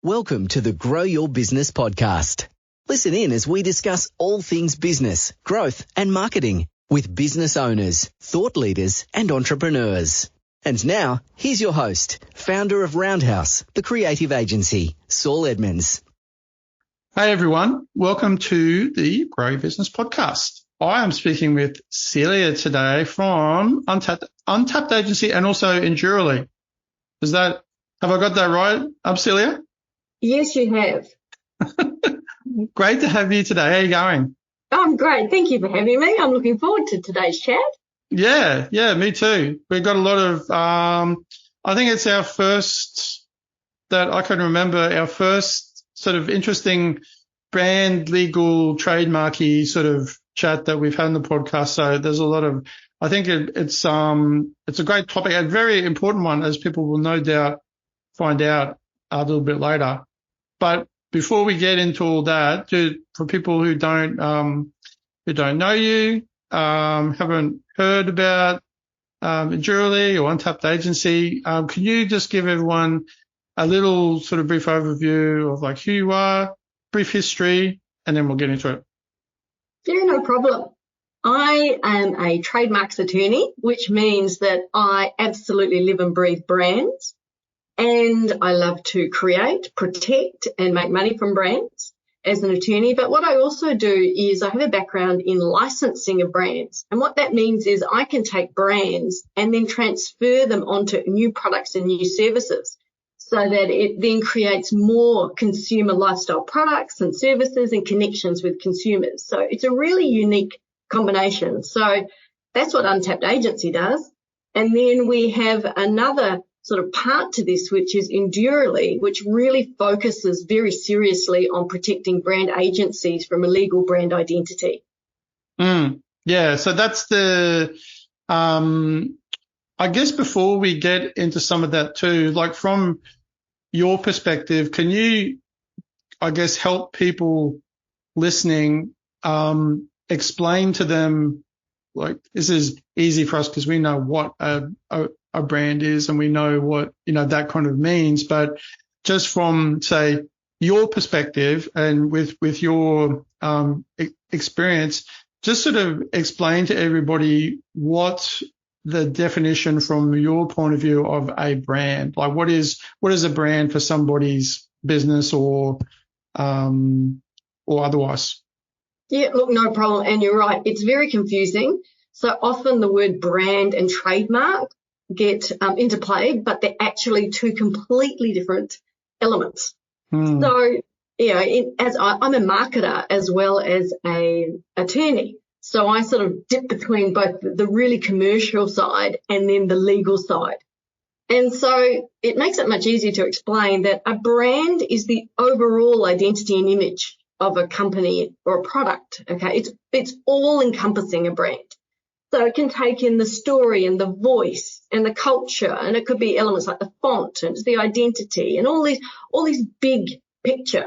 Welcome to the Grow Your Business podcast. Listen in as we discuss all things business, growth and marketing with business owners, thought leaders and entrepreneurs. And now, here's your host, founder of Roundhouse, the creative agency, Saul Edmonds. Hey everyone, welcome to the Grow Your Business podcast. I am speaking with Celia today from Untapped Agency and also Endurely. Have I got that right, Celia? Yes, you have. Great to have you today. How are you going? I'm great. Thank you for having me. I'm looking forward to today's chat. Yeah, me too. We've got a lot of, I think it's our first that I can remember, our first sort of interesting brand legal trademarky sort of chat that we've had in the podcast. So there's a lot of, I think it's a great topic, a very important one, as people will no doubt find out a little bit later. But before we get into all that, for people who don't know you, haven't heard about Endurely or Untapped Agency, can you just give everyone a little sort of brief overview of like who you are, brief history, and then we'll get into it? Yeah, no problem. I am a trademarks attorney, which means that I absolutely live and breathe brands. And I love to create, protect, and make money from brands as an attorney. But what I also do is I have a background in licensing of brands. And what that means is I can take brands and then transfer them onto new products and new services so that it then creates more consumer lifestyle products and services and connections with consumers. So it's a really unique combination. So that's what Untapped Agency does. And then we have another sort of part to this, which is Endurely, which really focuses very seriously on protecting brand agencies from illegal brand identity. Yeah, so that's the, I guess before we get into some of that too, like from your perspective, can you, I guess, help people listening, explain to them, like this is easy for us because we know what a brand is and we know what, that kind of means. But just from, say, your perspective and with your experience, just sort of explain to everybody what the definition from your point of view of a brand, like what is a brand for somebody's business or otherwise? Yeah, look, no problem. And you're right. It's very confusing. So often the word brand and trademark get interplayed, but they're actually two completely different elements. So, as I'm a marketer as well as an attorney. So I sort of dip between both the really commercial side and then the legal side. And so it makes it much easier to explain that a brand is the overall identity and image of a company or a product. Okay, it's all encompassing a brand. So it can take in the story and the voice and the culture, and it could be elements like the font and the identity and all these big picture.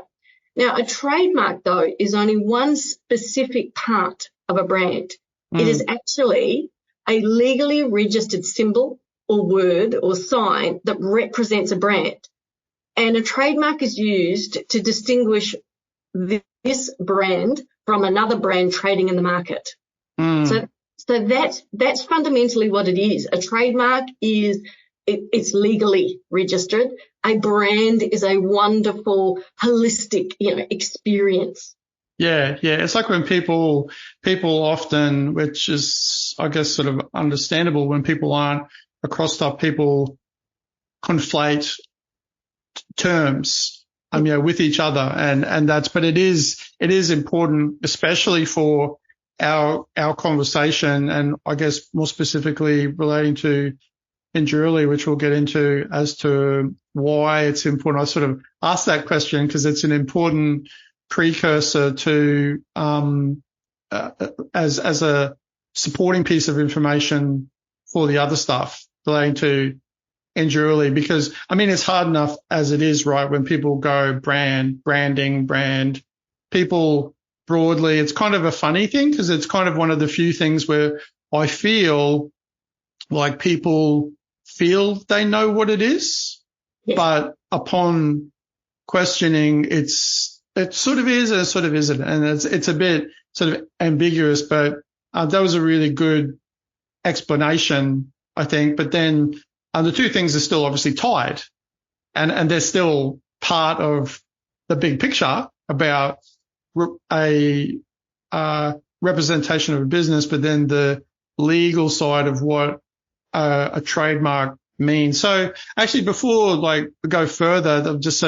Now, a trademark though is only one specific part of a brand. It is actually a legally registered symbol or word or sign that represents a brand. And a trademark is used to distinguish this brand from another brand trading in the market. So that's fundamentally what it is. A trademark is it's legally registered. A brand is a wonderful holistic, experience. Yeah. It's like when people often, which is I guess sort of understandable, when people aren't across stuff, people conflate terms with each other, and but it is important, especially for our conversation, and I guess more specifically relating to Endurely, which we'll get into as to why it's important. I sort of asked that question because it's an important precursor to as a supporting piece of information for the other stuff relating to Endurely, because it's hard enough as it is, right? When people go branding, people broadly, it's kind of a funny thing because it's kind of one of the few things where I feel like people feel they know what it is, but upon questioning, it sort of is and it sort of isn't. And it's a bit sort of ambiguous, but that was a really good explanation, I think. But then the two things are still obviously tied, and they're still part of the big picture about a representation of a business, but then the legal side of what a trademark means. So actually, before we go further, I'm just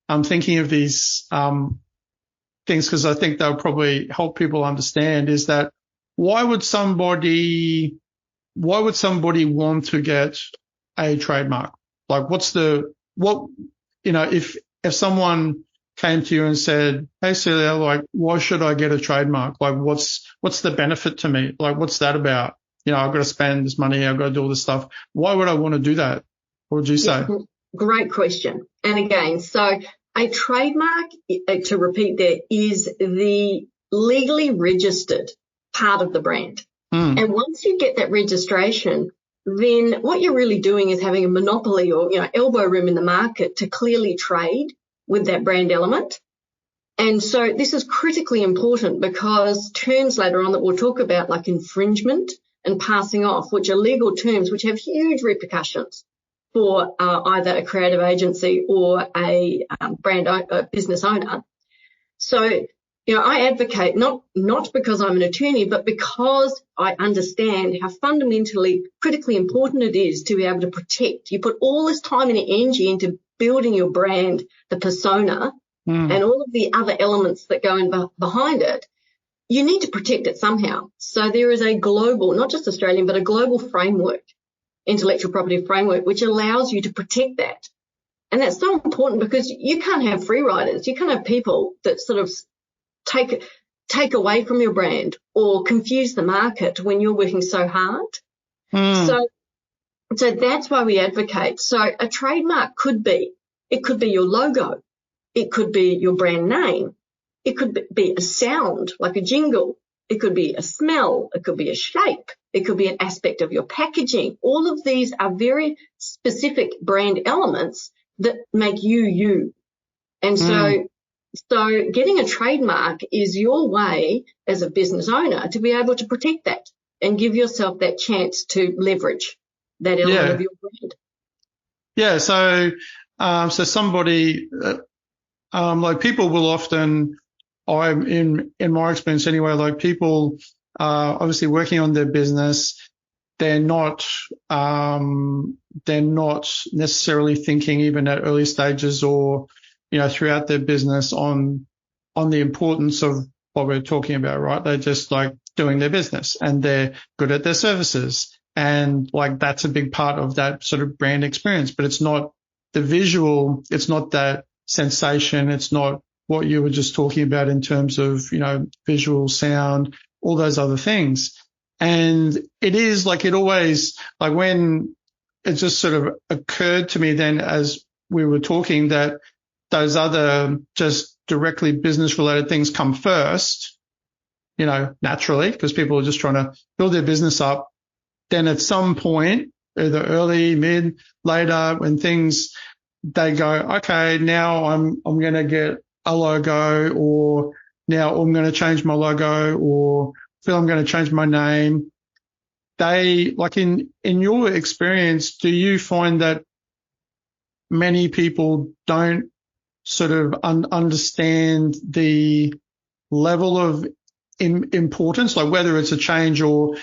I'm thinking of these things because I think they'll probably help people understand is that why would somebody want to get a trademark? Like if someone came to you and said, "Hey Celia, why should I get a trademark? What's the benefit to me? What's that about? I've got to spend this money, I've got to do all this stuff. Why would I want to do that?" What would you say? Yeah, great question. And again, so a trademark, to repeat there, is the legally registered part of the brand. And once you get that registration, then what you're really doing is having a monopoly or, elbow room in the market to clearly trade with that brand element. And so this is critically important because terms later on that we'll talk about, like infringement and passing off, which are legal terms which have huge repercussions for either a creative agency or a business owner. So, I advocate not because I'm an attorney, but because I understand how fundamentally critically important it is to be able to protect. You put all this time and energy into building your brand, the persona, and all of the other elements that go in behind it. You need to protect it somehow. So there is a global, not just Australian, but a global framework, intellectual property framework, which allows you to protect that. And that's so important because you can't have free riders. You can't have people that sort of take away from your brand or confuse the market when you're working so hard. So that's why we advocate. So a trademark could be your logo. It could be your brand name. It could be a sound, like a jingle. It could be a smell. It could be a shape. It could be an aspect of your packaging. All of these are very specific brand elements that make you you. And so getting a trademark is your way as a business owner to be able to protect that and give yourself that chance to leverage that element of your brand. Yeah. So somebody, people will often, in my experience anyway, people obviously working on their business, they're not necessarily thinking even at early stages or, throughout their business on the importance of what we're talking about, right? They're just doing their business and they're good at their services. And that's a big part of that sort of brand experience, but it's not the visual. It's not that sensation. It's not what you were just talking about in terms of, visual, sound, all those other things. And it is it always, when it just sort of occurred to me then as we were talking that those other just directly business related things come first, naturally, because people are just trying to build their business up. Then at some point, either early, mid, later, when they go, okay, now I'm going to get a logo, or now I'm going to change my logo, or feel I'm going to change my name. They, in your experience, do you find that many people don't sort of understand the level of importance, whether it's a change or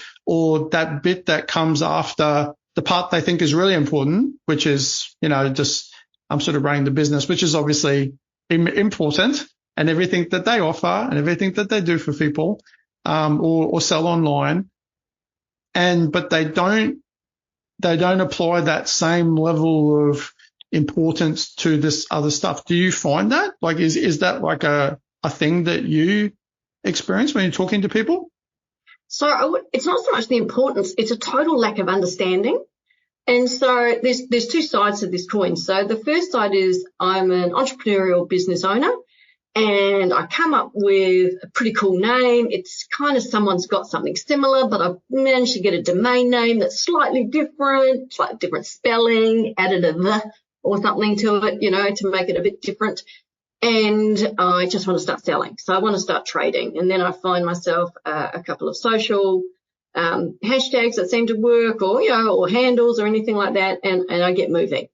that bit that comes after the part they think is really important, which is, just I'm sort of running the business, which is obviously important, and everything that they offer and everything that they do for people, or sell online. But they don't apply that same level of importance to this other stuff. Do you find that? Is that a thing that you experience when you're talking to people? So it's not so much the importance, it's a total lack of understanding. And so there's two sides to this coin. So the first side is I'm an entrepreneurial business owner and I come up with a pretty cool name. It's kind of someone's got something similar, but I've managed to get a domain name that's slightly different spelling, added a the or something to it, to make it a bit different. And I just want to start selling. So I want to start trading. And then I find myself a couple of social hashtags that seem to work, or handles or anything like that. And I get moving.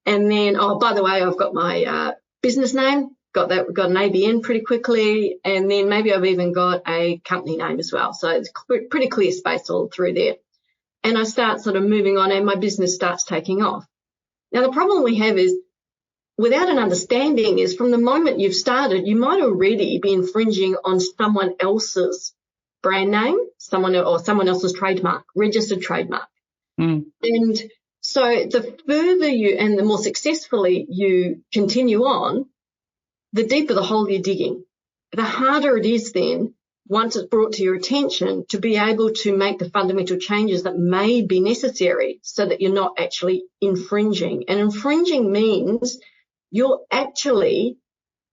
And then, by the way, I've got my business name, got an ABN pretty quickly. And then maybe I've even got a company name as well. So it's pretty clear space all through there. And I start sort of moving on and my business starts taking off. Now, the problem we have is without an understanding is from the moment you've started, you might already be infringing on someone else's brand name, someone else's trademark, registered trademark. And so the further and the more successfully you continue on, the deeper the hole you're digging. The harder it is then, once it's brought to your attention, to be able to make the fundamental changes that may be necessary so that you're not actually infringing. And infringing means you'll actually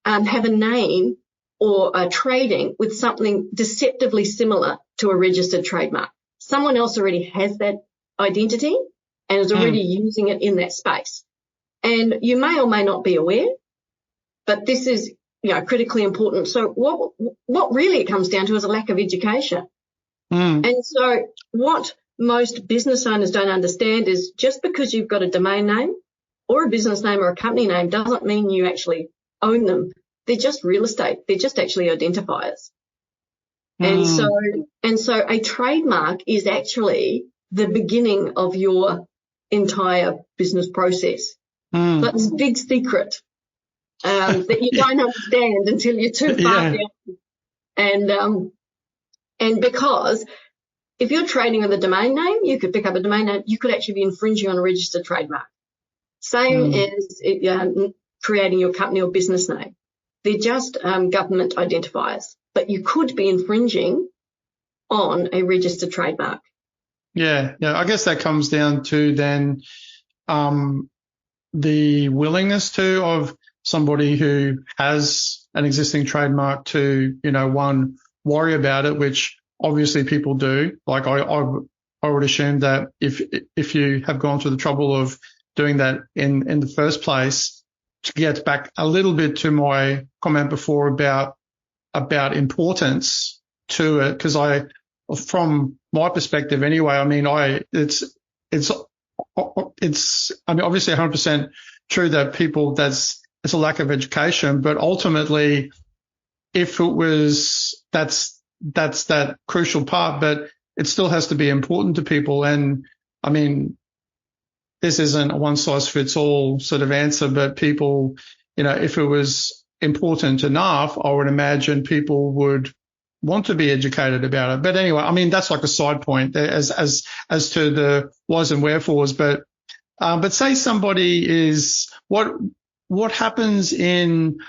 have a name or a trading with something deceptively similar to a registered trademark. Someone else already has that identity and is already using it in that space. And you may or may not be aware, but this is critically important. So what really it comes down to is a lack of education. And so what most business owners don't understand is just because you've got a domain name or a business name or a company name doesn't mean you actually own them. They're just real estate. They're just actually identifiers. And so a trademark is actually the beginning of your entire business process. That's a big secret that you don't understand until you're too far down. And because if you're trading with a domain name, you could pick up a domain name, you could actually be infringing on a registered trademark. Same as creating your company or business name. They're just government identifiers, but you could be infringing on a registered trademark. Yeah. I guess that comes down to then the willingness of somebody who has an existing trademark to, one, worry about it, which obviously people do. Like I would assume that if you have gone through the trouble of doing that in the first place, to get back a little bit to my comment before about importance to it, because from my perspective anyway, it's obviously 100% true that it's a lack of education, but ultimately, if it was, that's that crucial part, but it still has to be important to people. And this isn't a one size fits all sort of answer, but people, if it was important enough, I would imagine people would want to be educated about it. But anyway, that's like a side point as to the whys and wherefores. But say somebody is, what happens in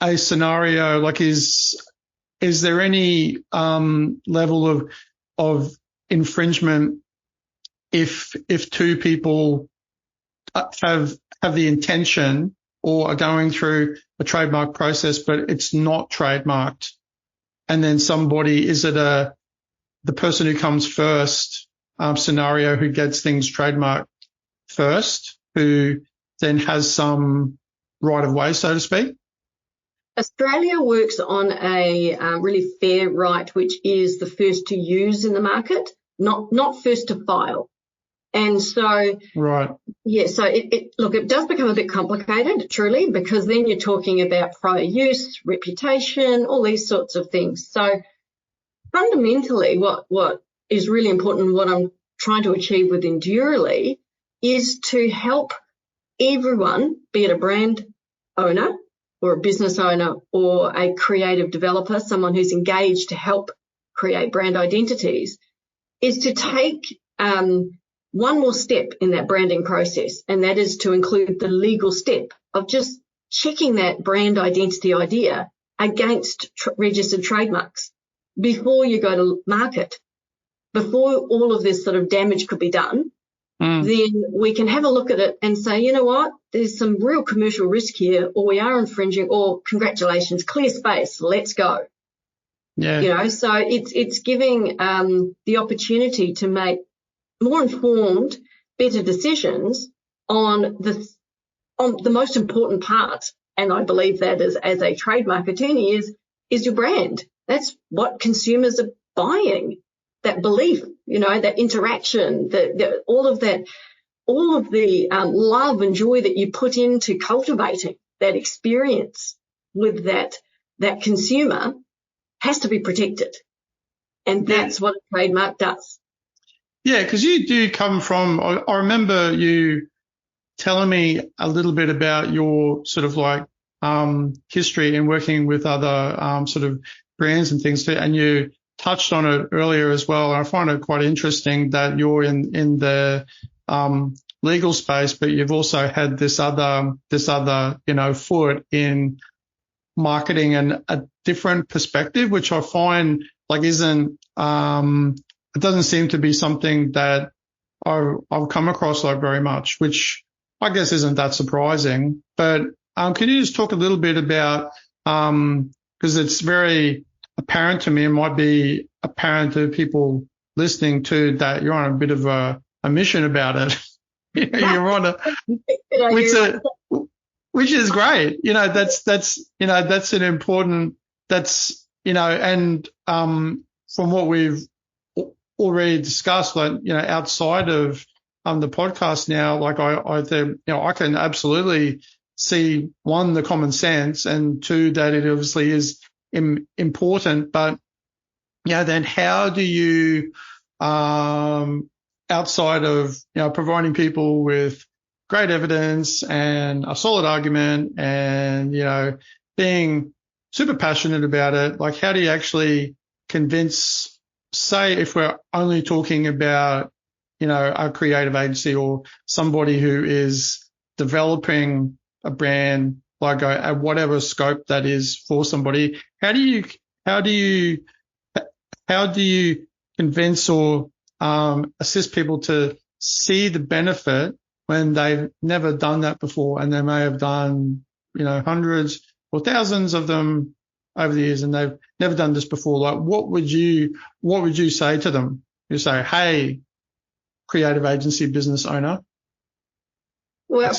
a scenario like is there any level of infringement if two people have the intention or are going through a trademark process, but it's not trademarked, and then somebody, is it the person who comes first scenario who gets things trademarked first, who then has some right of way, so to speak? Australia works on a really fair right, which is the first to use in the market, not first to file. And so, right. Yeah, so it does become a bit complicated, truly, because then you're talking about prior use, reputation, all these sorts of things. So fundamentally, what is really important, what I'm trying to achieve with Endurely, is to help everyone, be it a brand owner or a business owner or a creative developer, someone who's engaged to help create brand identities, is to take one more step in that branding process, and that is to include the legal step of just checking that brand identity idea against registered trademarks before you go to market. Before all of this sort of damage could be done, then we can have a look at it and say, you know what, there's some real commercial risk here, or we are infringing, or congratulations, clear space, let's go. Yeah. So it's giving the opportunity to make more informed, better decisions on the most important part, and I believe that as a trademark attorney, is your brand. That's what consumers are buying. That belief, that interaction, all of that, all of the love and joy that you put into cultivating that experience with that consumer has to be protected. And that's what a trademark does. Yeah, because you do come from, I remember you telling me a little bit about your sort of like history in working with other sort of brands and things too, and you touched on it earlier as well. I find it quite interesting that you're in the legal space, but you've also had this other foot in marketing and a different perspective, which I find like isn't it doesn't seem to be something that I've come across like very much, which I guess isn't that surprising. But can you just talk a little bit about, because it's very apparent to me, it might be apparent to people listening too, that you're on a bit of a mission about it. You're on which is great. That's an important, and from what we've already discussed, like, outside of the podcast now, like I can absolutely see, one, the common sense, and two, that it obviously is important. But then how do you, outside of providing people with great evidence and a solid argument, and being super passionate about it, like how do you actually convince, say, if we're only talking about a creative agency or somebody who is developing a brand, like at whatever scope that is for somebody, how do you convince or assist people to see the benefit when they've never done that before, and they may have done hundreds or thousands of them over the years, and they've never done this before? Like, what would you say to them? You say, hey, creative agency business owner. Well, I'll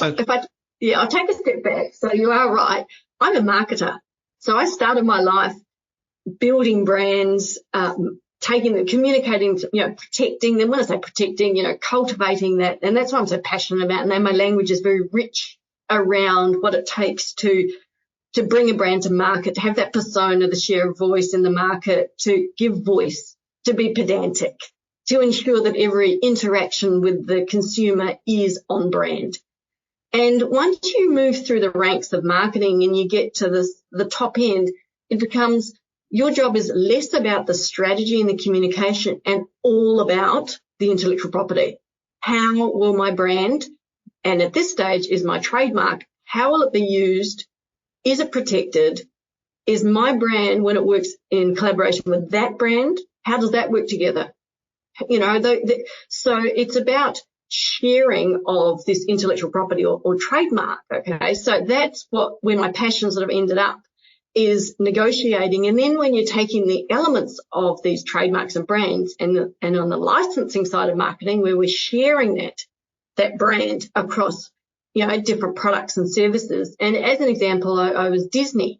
take a step back. So you are right. I'm a marketer. So I started my life building brands, communicating, protecting them. When I say protecting, cultivating that. And that's what I'm so passionate about. And then my language is very rich around what it takes to bring a brand to market, to have that persona, the share of voice in the market, to give voice, to be pedantic, to ensure that every interaction with the consumer is on brand. And once you move through the ranks of marketing and you get to the top end, it becomes, your job is less about the strategy and the communication and all about the intellectual property. How will my brand, and at this stage is my trademark, how will it be used? Is it protected? Is my brand, when it works in collaboration with that brand, how does that work together? So it's about sharing of this intellectual property or trademark. Okay, so that's where my passion sort of ended up, is negotiating. And then when you're taking the elements of these trademarks and brands and on the licensing side of marketing, where we're sharing that brand across different products and services. And as an example, I was Disney.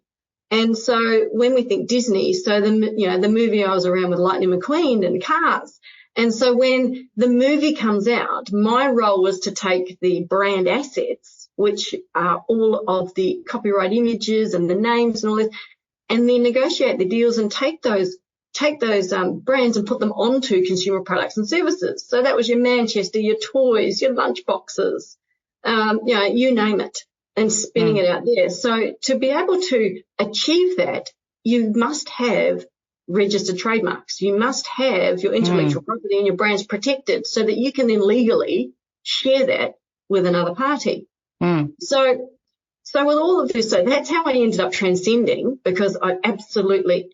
And so when we think Disney, so the movie I was around with Lightning McQueen and Cars. And so when the movie comes out, my role was to take the brand assets, which are all of the copyright images and the names and all this, and then negotiate the deals and take those brands and put them onto consumer products and services. So that was your Manchester, your toys, your lunch boxes, you name it, and spinning it out there. So to be able to achieve that, you must have registered trademarks. You must have your intellectual property and your brands protected so that you can then legally share that with another party. So with all of this, so that's how I ended up transcending, because I absolutely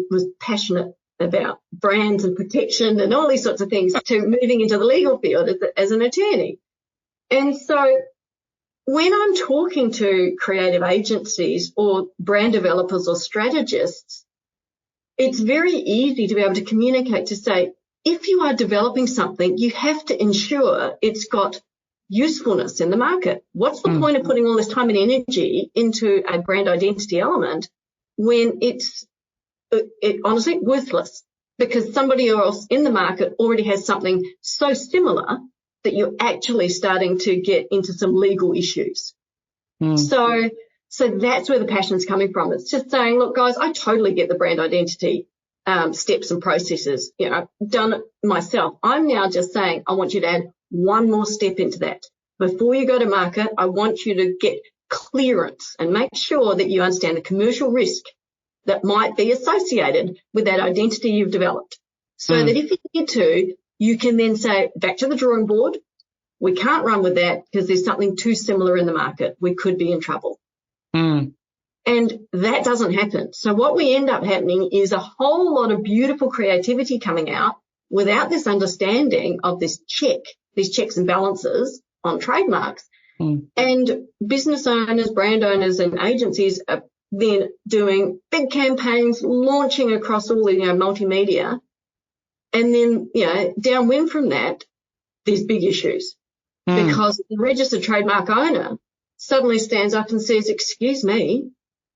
was passionate about brands and protection and all these sorts of things, to moving into the legal field as an attorney. And so when I'm talking to creative agencies or brand developers or strategists, it's very easy to be able to communicate, to say, if you are developing something, you have to ensure it's got usefulness in the market. What's the point of putting all this time and energy into a brand identity element when it's honestly worthless, because somebody else in the market already has something so similar that you're actually starting to get into some legal issues. So that's where the passion's coming from. It's just saying, look, guys, I totally get the brand identity steps and processes. You know, I've done it myself. I'm now just saying I want you to add one more step into that. Before you go to market, I want you to get clearance and make sure that you understand the commercial risk that might be associated with that identity you've developed. So that if you need to, you can then say, back to the drawing board. We can't run with that because there's something too similar in the market. We could be in trouble. And that doesn't happen. So what we end up happening is a whole lot of beautiful creativity coming out without this understanding of these checks and balances on trademarks. And business owners, brand owners and agencies are then doing big campaigns, launching across all the, multimedia. And then, downwind from that, there's big issues because the registered trademark owner suddenly stands up and says, excuse me,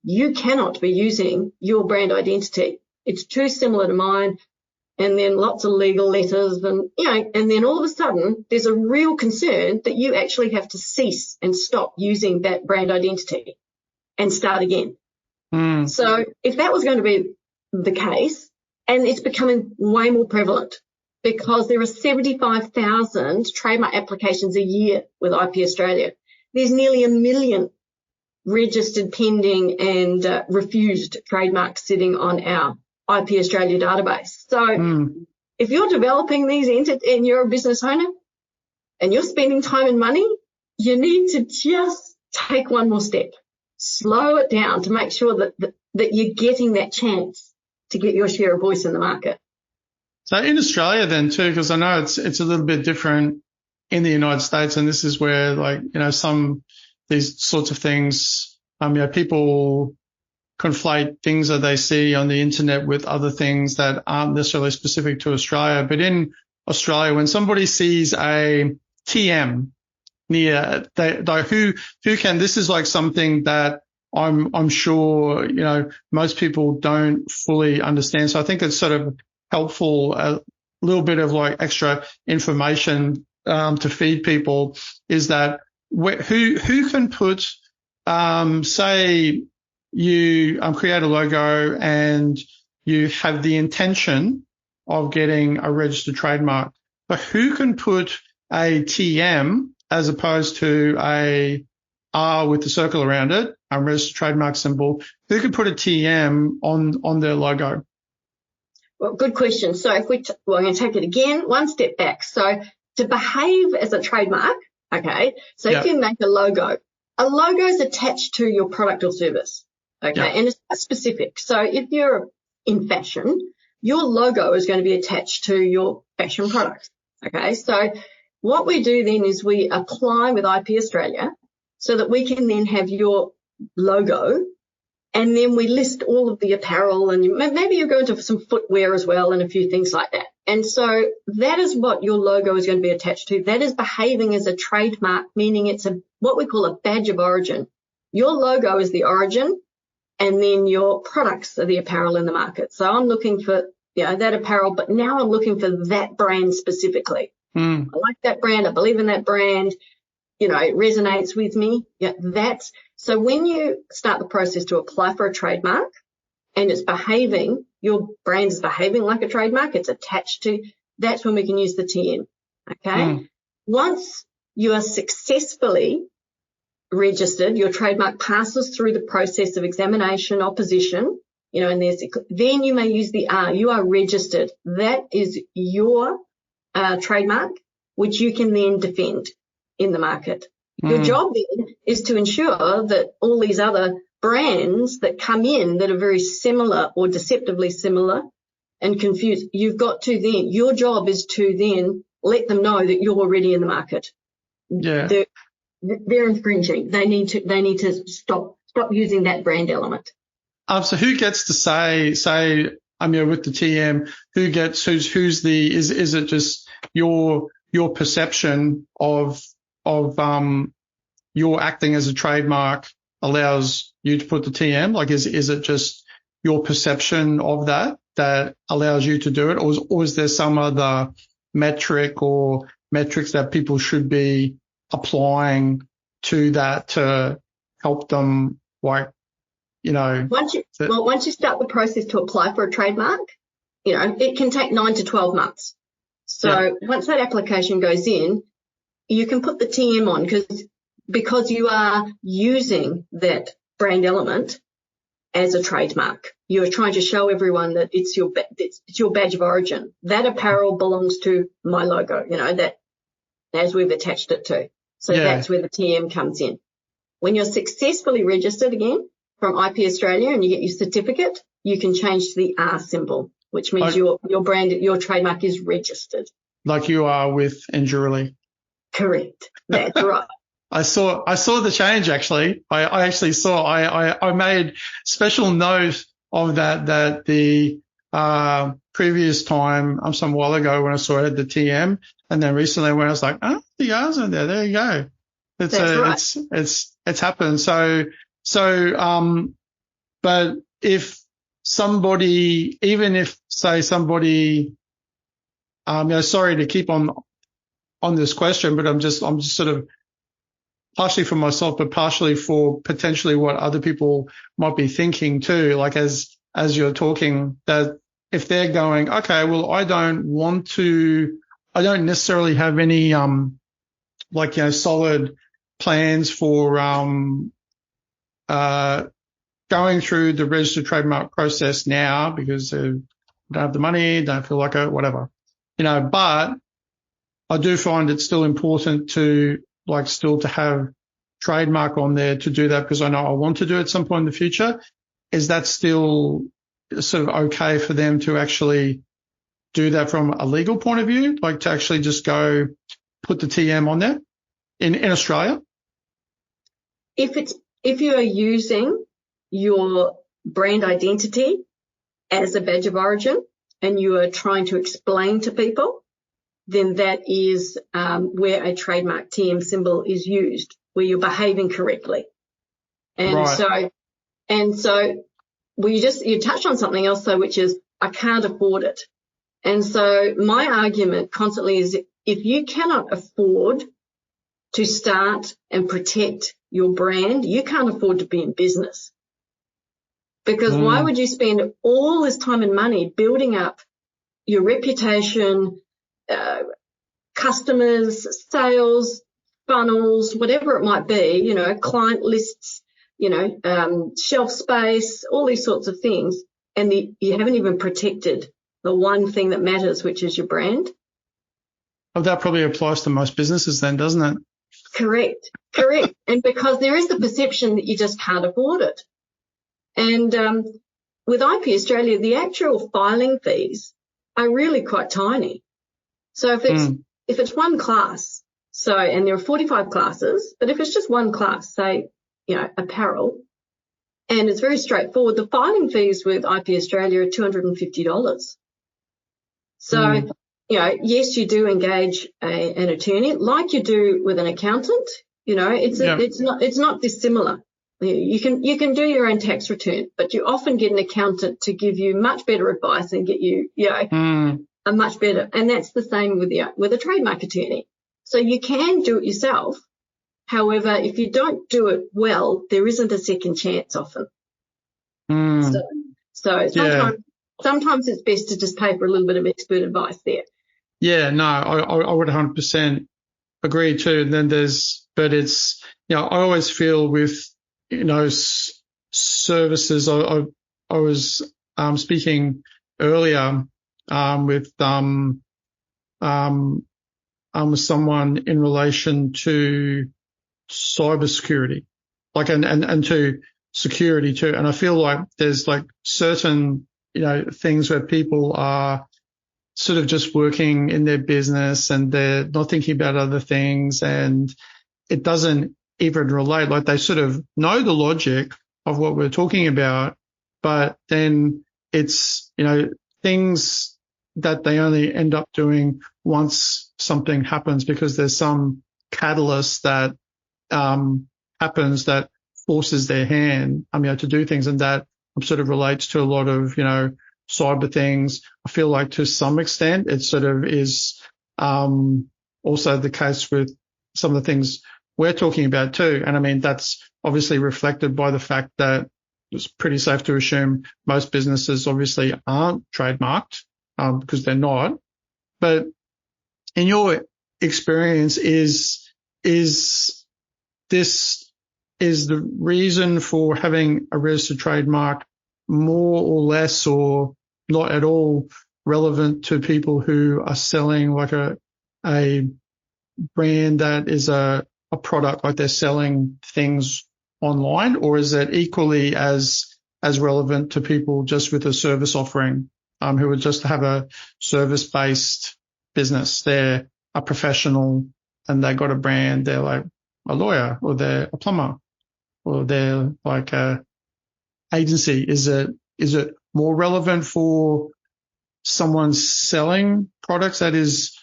you cannot be using your brand identity. It's too similar to mine. And then lots of legal letters and, and then all of a sudden there's a real concern that you actually have to cease and stop using that brand identity and start again. So if that was going to be the case, and it's becoming way more prevalent because there are 75,000 trademark applications a year with IP Australia. There's nearly 1 million registered, pending and refused trademarks sitting on our IP Australia database. So if you're developing these and you're a business owner and you're spending time and money, you need to just take one more step, slow it down to make sure that you're getting that chance to get your share of voice in the market. So in Australia then too, because I know it's a little bit different in the United States, and this is where these sorts of things, people conflate things that they see on the internet with other things that aren't necessarily specific to Australia. But in Australia, when somebody sees a TM near, this is like something that I'm sure, most people don't fully understand. So I think it's sort of helpful, a little bit of like extra information to feed people, is that who can put, say you create a logo and you have the intention of getting a registered trademark, but who can put a TM as opposed to a R with the circle around it, a registered trademark symbol? Who can put a TM on their logo? Well, good question. So I'm going to take it again, one step back. So to behave as a trademark, okay, so if you make a logo is attached to your product or service, okay, and it's specific. So if you're in fashion, your logo is going to be attached to your fashion product, okay? So what we do then is we apply with IP Australia so that we can then have your logo, and then we list all of the apparel, and maybe you're going to some footwear as well and a few things like that. And so that is what your logo is going to be attached to. That is behaving as a trademark, meaning it's what we call a badge of origin. Your logo is the origin, and then your products are the apparel in the market. So I'm looking for that apparel, but now I'm looking for that brand specifically. I like that brand. I believe in that brand. It resonates with me. So when you start the process to apply for a trademark and your brand is behaving like a trademark, it's attached to, that's when we can use the TM. Okay. Once you are successfully registered, your trademark passes through the process of examination, opposition, and then you may use the R. You are registered. That is your trademark, which you can then defend in the market. Your job then is to ensure that all these other brands that come in that are very similar or deceptively similar and confused, your job is to then let them know that you're already in the market. Yeah. They're infringing. They need to stop using that brand element. So who gets to say, with the TM, is it just your perception of your acting as a trademark allows you to put the TM? Like, is it just your perception of that allows you to do it, or is there some other metric or metrics that people should be applying to that to help them, like, Once you start the process to apply for a trademark, it can take 9 to 12 months. So once that application goes in, you can put the TM on because you are using that brand element as a trademark. You are trying to show everyone that it's your badge of origin. That apparel belongs to my logo, that as we've attached it to. So that's where the TM comes in. When you're successfully registered again from IP Australia and you get your certificate, you can change to the R symbol, which means your brand, your trademark is registered. Like you are with Endurely. Correct. That's right. I saw the change actually. I actually saw. I made special note of that the previous time some while ago when I saw it had the TM, and then recently when I was like, the R's in there. There you go. It's happened. But if somebody, even if say somebody, sorry to keep on this question, but I'm just sort of partially for myself, but partially for potentially what other people might be thinking too. Like as you're talking, that if they're going, okay, well, I don't necessarily have any, solid plans for, going through the registered trademark process now because I don't have the money, don't feel like it, whatever, but I do find it still important to still to have trademark on there to do that because I know I want to do it at some point in the future. Is that still sort of okay for them to actually do that from a legal point of view, like to actually just go put the TM on there in Australia? If you are using your brand identity as a badge of origin and you are trying to explain to people, then that is where a trademark TM symbol is used, where you're behaving correctly. And so you touched on something else though, which is I can't afford it. And so my argument constantly is if you cannot afford to start and protect your brand, you can't afford to be in business. Because why would you spend all this time and money building up your reputation, customers, sales, funnels, whatever it might be, client lists, shelf space, all these sorts of things, and you haven't even protected the one thing that matters, which is your brand? Well, that probably applies to most businesses then, doesn't it? Correct. And because there is the perception that you just can't afford it. And with IP Australia, the actual filing fees are really quite tiny. So if it's one class, and there are 45 classes, but if it's just one class, say, apparel, and it's very straightforward, the filing fees with IP Australia are $250. So, yes, you do engage an attorney like you do with an accountant. It's not dissimilar. You can do your own tax return, but you often get an accountant to give you much better advice and get you, a much better. And that's the same with a trademark attorney. So you can do it yourself. However, if you don't do it well, there isn't a second chance often. So sometimes it's best to just pay for a little bit of expert advice there. Yeah, no, I would 100% agree too. And then I always feel with, services, I was speaking earlier with someone in relation to cybersecurity, and to security too. And I feel like there's certain, things where people are sort of just working in their business and they're not thinking about other things, and it doesn't even relate. Like they sort of know the logic of what we're talking about, but then it's, things that they only end up doing once something happens because there's some catalyst that happens that forces their hand, to do things, and that sort of relates to a lot of, cyber things. I feel like to some extent it sort of is also the case with some of the things we're talking about too. And that's obviously reflected by the fact that it's pretty safe to assume most businesses obviously aren't trademarked because they're not. But in your experience, is the reason for having a registered trademark more or less or not at all relevant to people who are selling like a brand that is a product, like they're selling things online, or is it equally as relevant to people just with a service offering who would just have a service-based business? They're a professional and they got a brand, they're like a lawyer or they're a plumber or they're like a agency. Is it more relevant for someone selling products that is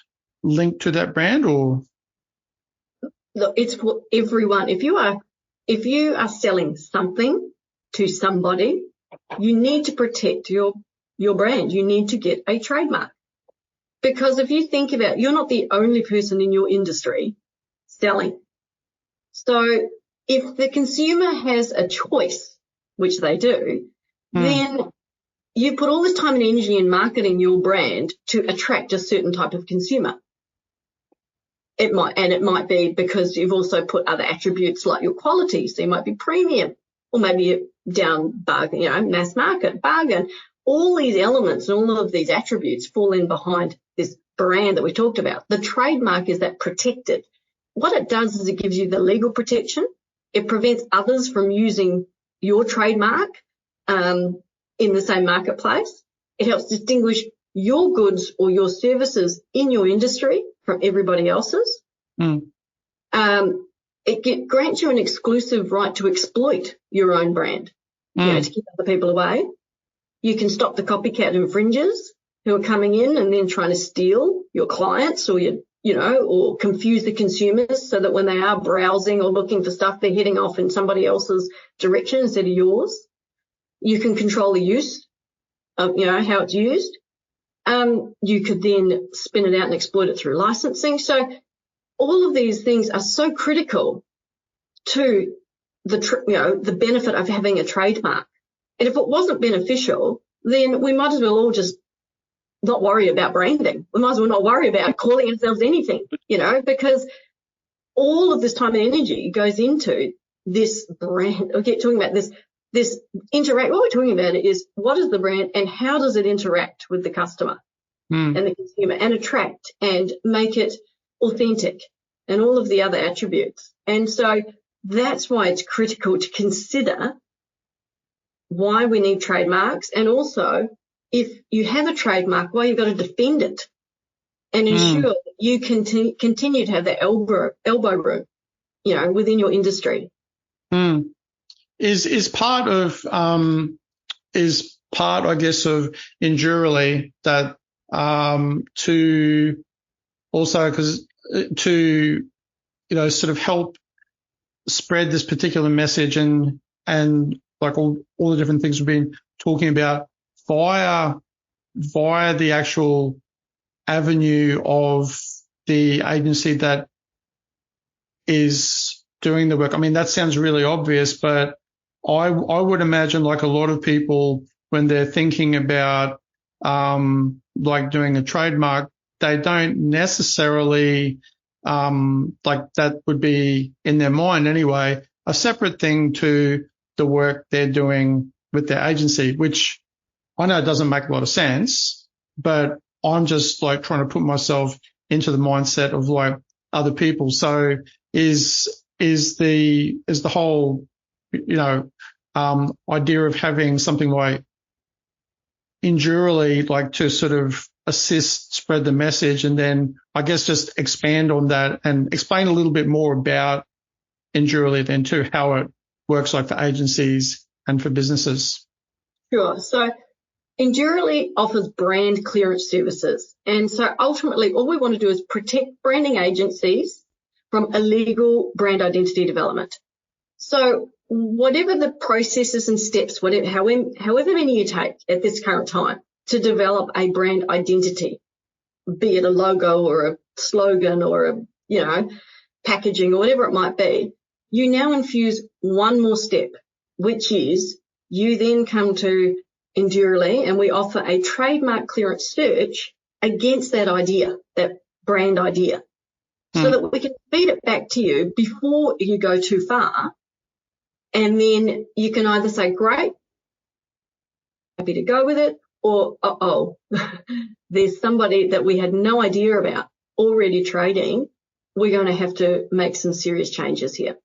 linked to that brand, or? Look, it's for everyone. If you are selling something to somebody, you need to protect your brand. You need to get a trademark. Because if you think about it, you're not the only person in your industry selling. So if the consumer has a choice, which they do, then you put all this time and energy in marketing your brand to attract a certain type of consumer. It might be because you've also put other attributes like your quality. So you might be premium, or maybe you're down bargain, mass market, bargain. All these elements and all of these attributes fall in behind this brand that we talked about. The trademark is that protected. What it does is it gives you the legal protection. It prevents others from using your trademark in the same marketplace. It helps distinguish your goods or your services in your industry from everybody else's. It grants you an exclusive right to exploit your own brand, to keep other people away. You can stop the copycat infringers who are coming in and then trying to steal your clients or or confuse the consumers so that when they are browsing or looking for stuff, they're heading off in somebody else's direction instead of yours. You can control the use of, how it's used. You could then spin it out and exploit it through licensing. So all of these things are so critical to the benefit of having a trademark. And if it wasn't beneficial, then we might as well all just not worry about branding. We might as well not worry about calling ourselves anything, because all of this time and energy goes into this brand. I keep talking about this interact. What we're talking about is what is the brand and how does it interact with the customer and the consumer and attract and make it authentic and all of the other attributes. And so that's why it's critical to consider why we need trademarks, and also if you have a trademark, why you've got to defend it and ensure that you continue to have that elbow room, within your industry. Is part, I guess, of Endurely that to also to sort of help spread this particular message and like all the different things we've been talking about via the actual avenue of the agency that is doing the work. I mean, that sounds really obvious, but I would imagine like a lot of people when they're thinking about like doing a trademark, they don't necessarily like that would be in their mind anyway, a separate thing to the work they're doing with their agency, which I know it doesn't make a lot of sense, but I'm just like trying to put myself into the mindset of like other people. So is the whole, idea of having something like Endurely, like to sort of assist spread the message, and then I guess just expand on that and explain a little bit more about Endurely then too, how it works like for agencies and for businesses. Sure. So Endurely offers brand clearance services. And so ultimately all we want to do is protect branding agencies, from illegal brand identity development. So whatever the processes and steps, however many you take at this current time to develop a brand identity, be it a logo or a slogan or a, packaging or whatever it might be, you now infuse one more step, which is you then come to Endurely and we offer a trademark clearance search against that idea, that brand idea, so that we can feed it back to you before you go too far. And then you can either say, great, happy to go with it, or, there's somebody that we had no idea about already trading. We're going to have to make some serious changes here.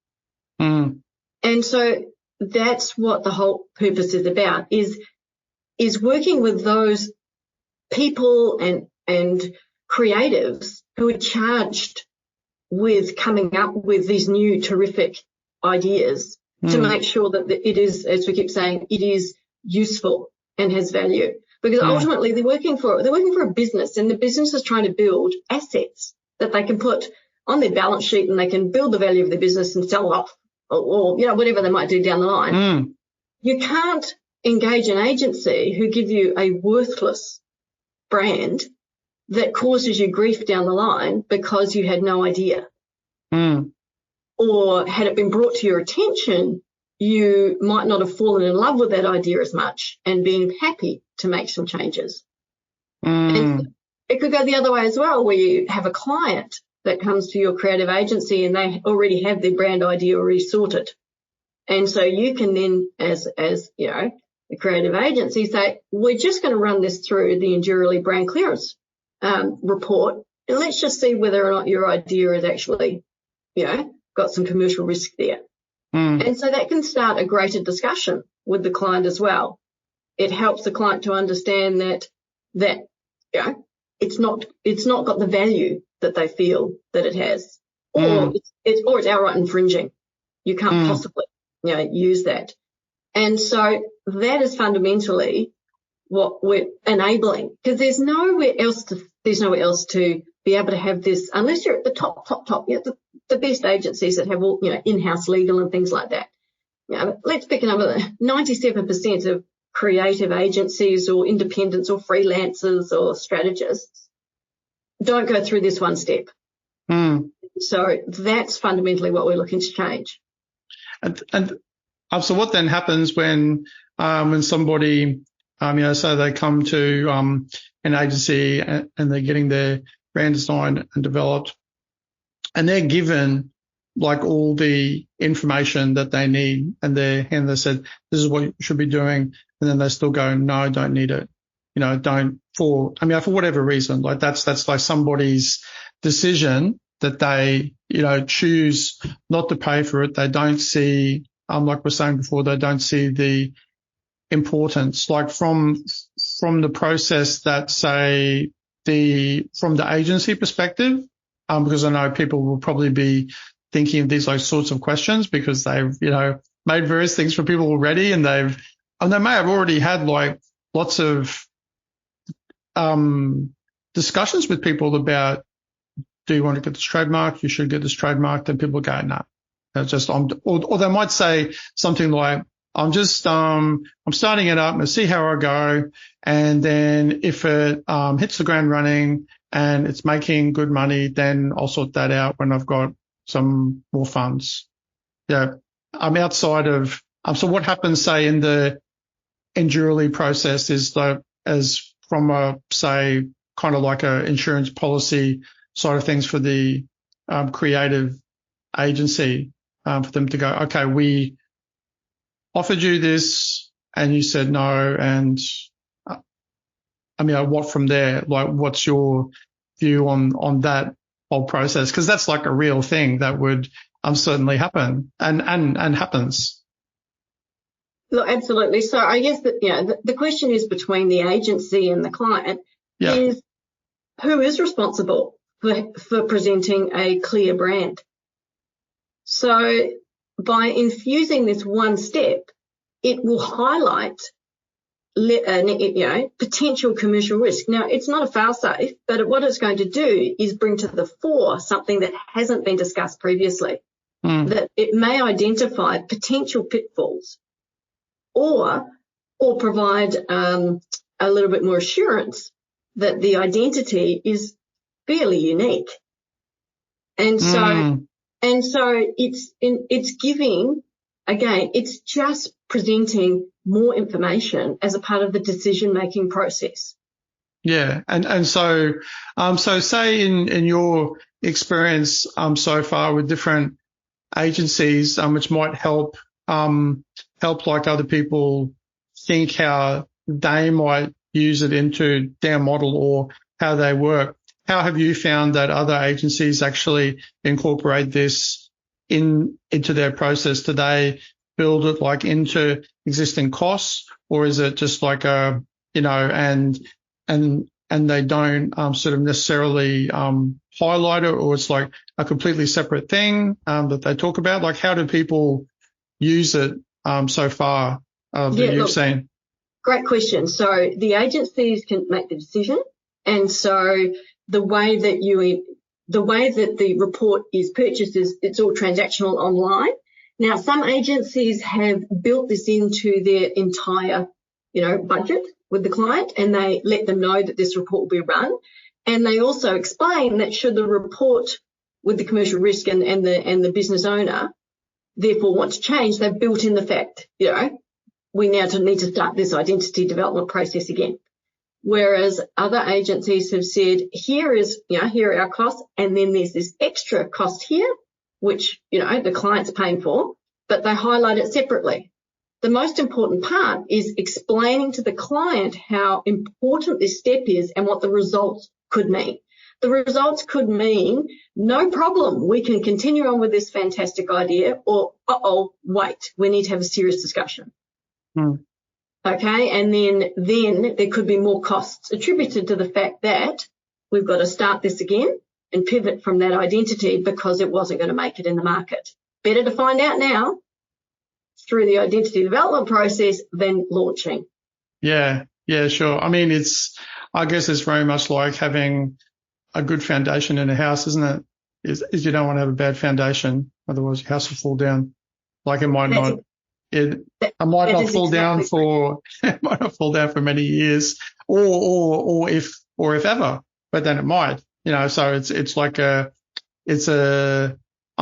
And so that's what the whole purpose is about, is working with those people and creatives who are charged with coming up with these new terrific ideas to make sure that it is, as we keep saying, it is useful and has value. Because ultimately they're working for a business, and the business is trying to build assets that they can put on their balance sheet, and they can build the value of their business and sell it off, or whatever they might do down the line. You can't engage an agency who give you a worthless brand that causes you grief down the line because you had no idea. Or had it been brought to your attention, you might not have fallen in love with that idea as much and been happy to make some changes. And it could go the other way as well, where you have a client that comes to your creative agency and they already have their brand idea already sorted. And so you can then, as the creative agency, say, we're just going to run this through the Endurely brand clearance report, and let's just see whether or not your idea is actually, got some commercial risk there. And so that can start a greater discussion with the client as well. It helps the client to understand that it's not got the value that they feel that it has, or it's outright infringing. You can't possibly use that. And so that is fundamentally what we're enabling, because there's nowhere else to be able to have this, unless you're at the top, the best agencies that have all, in-house legal and things like that. Let's pick a number. 97% of creative agencies or independents or freelancers or strategists don't go through this one step. So that's fundamentally what we're looking to change. And so what then happens when somebody, say they come to an agency and they're getting their brand designed and developed, and they're given like all the information that they need, and they said, this is what you should be doing, and then they still go, no, don't need it. For whatever reason, like that's like somebody's decision that they, choose not to pay for it. They don't see, like we're saying before, they don't see the importance, like from the process that, say, from the agency perspective, because I know people will probably be thinking of these like sorts of questions because they've, made various things for people already, and they may have already had like lots of discussions with people about, do you want to get this trademark? You should get this trademark. And people go, no, or they might say something like, I'm starting it up and see how I go. And then if it hits the ground running and it's making good money, then I'll sort that out when I've got some more funds. I'm outside of, so what happens, say, in the Endurely process is as from a, say, kind of like a insurance policy side of things for the creative agency, for them to go, okay, we offered you this and you said no, and what from there? Like, what's your view on that whole process? Because that's like a real thing that would certainly happen and happens. Look, absolutely. So I guess that the question is between the agency and the client is who is responsible for presenting a clear brand. So by infusing this one step, it will highlight potential commercial risk. Now, it's not a fail-safe, but what it's going to do is bring to the fore something that hasn't been discussed previously, that it may identify potential pitfalls or provide a little bit more assurance that the identity is fairly unique. And so it's giving, again, it's just presenting more information as a part of the decision-making process. Yeah. And so say in your experience, so far with different agencies, which might help like other people think how they might use it into their model or how they work. How have you found that other agencies actually incorporate this into their process? Do they build it like into existing costs, or is it just like and they don't sort of necessarily highlight it, or it's like a completely separate thing that they talk about? Like, how do people use it so far that you've seen? Great question. So the agencies can make the decision, and so the way that the report is purchased is it's all transactional online. Now, some agencies have built this into their entire, budget with the client, and they let them know that this report will be run. And they also explain that should the report with the commercial risk and the business owner therefore want to change, they've built in the fact, we now need to start this identity development process again. Whereas other agencies have said, here are our costs, and then there's this extra cost here, which, the client's paying for, but they highlight it separately. The most important part is explaining to the client how important this step is and what the results could mean. The results could mean, no problem, we can continue on with this fantastic idea, or, wait, we need to have a serious discussion. Okay, and then there could be more costs attributed to the fact that we've got to start this again and pivot from that identity because it wasn't going to make it in the market. Better to find out now through the identity development process than launching. Yeah, sure. I mean, I guess it's very much like having a good foundation in a house, isn't it? Is you don't want to have a bad foundation, otherwise your house will fall down. Like it might not. It might not fall down for many years, or if ever, but then it might, So it's like I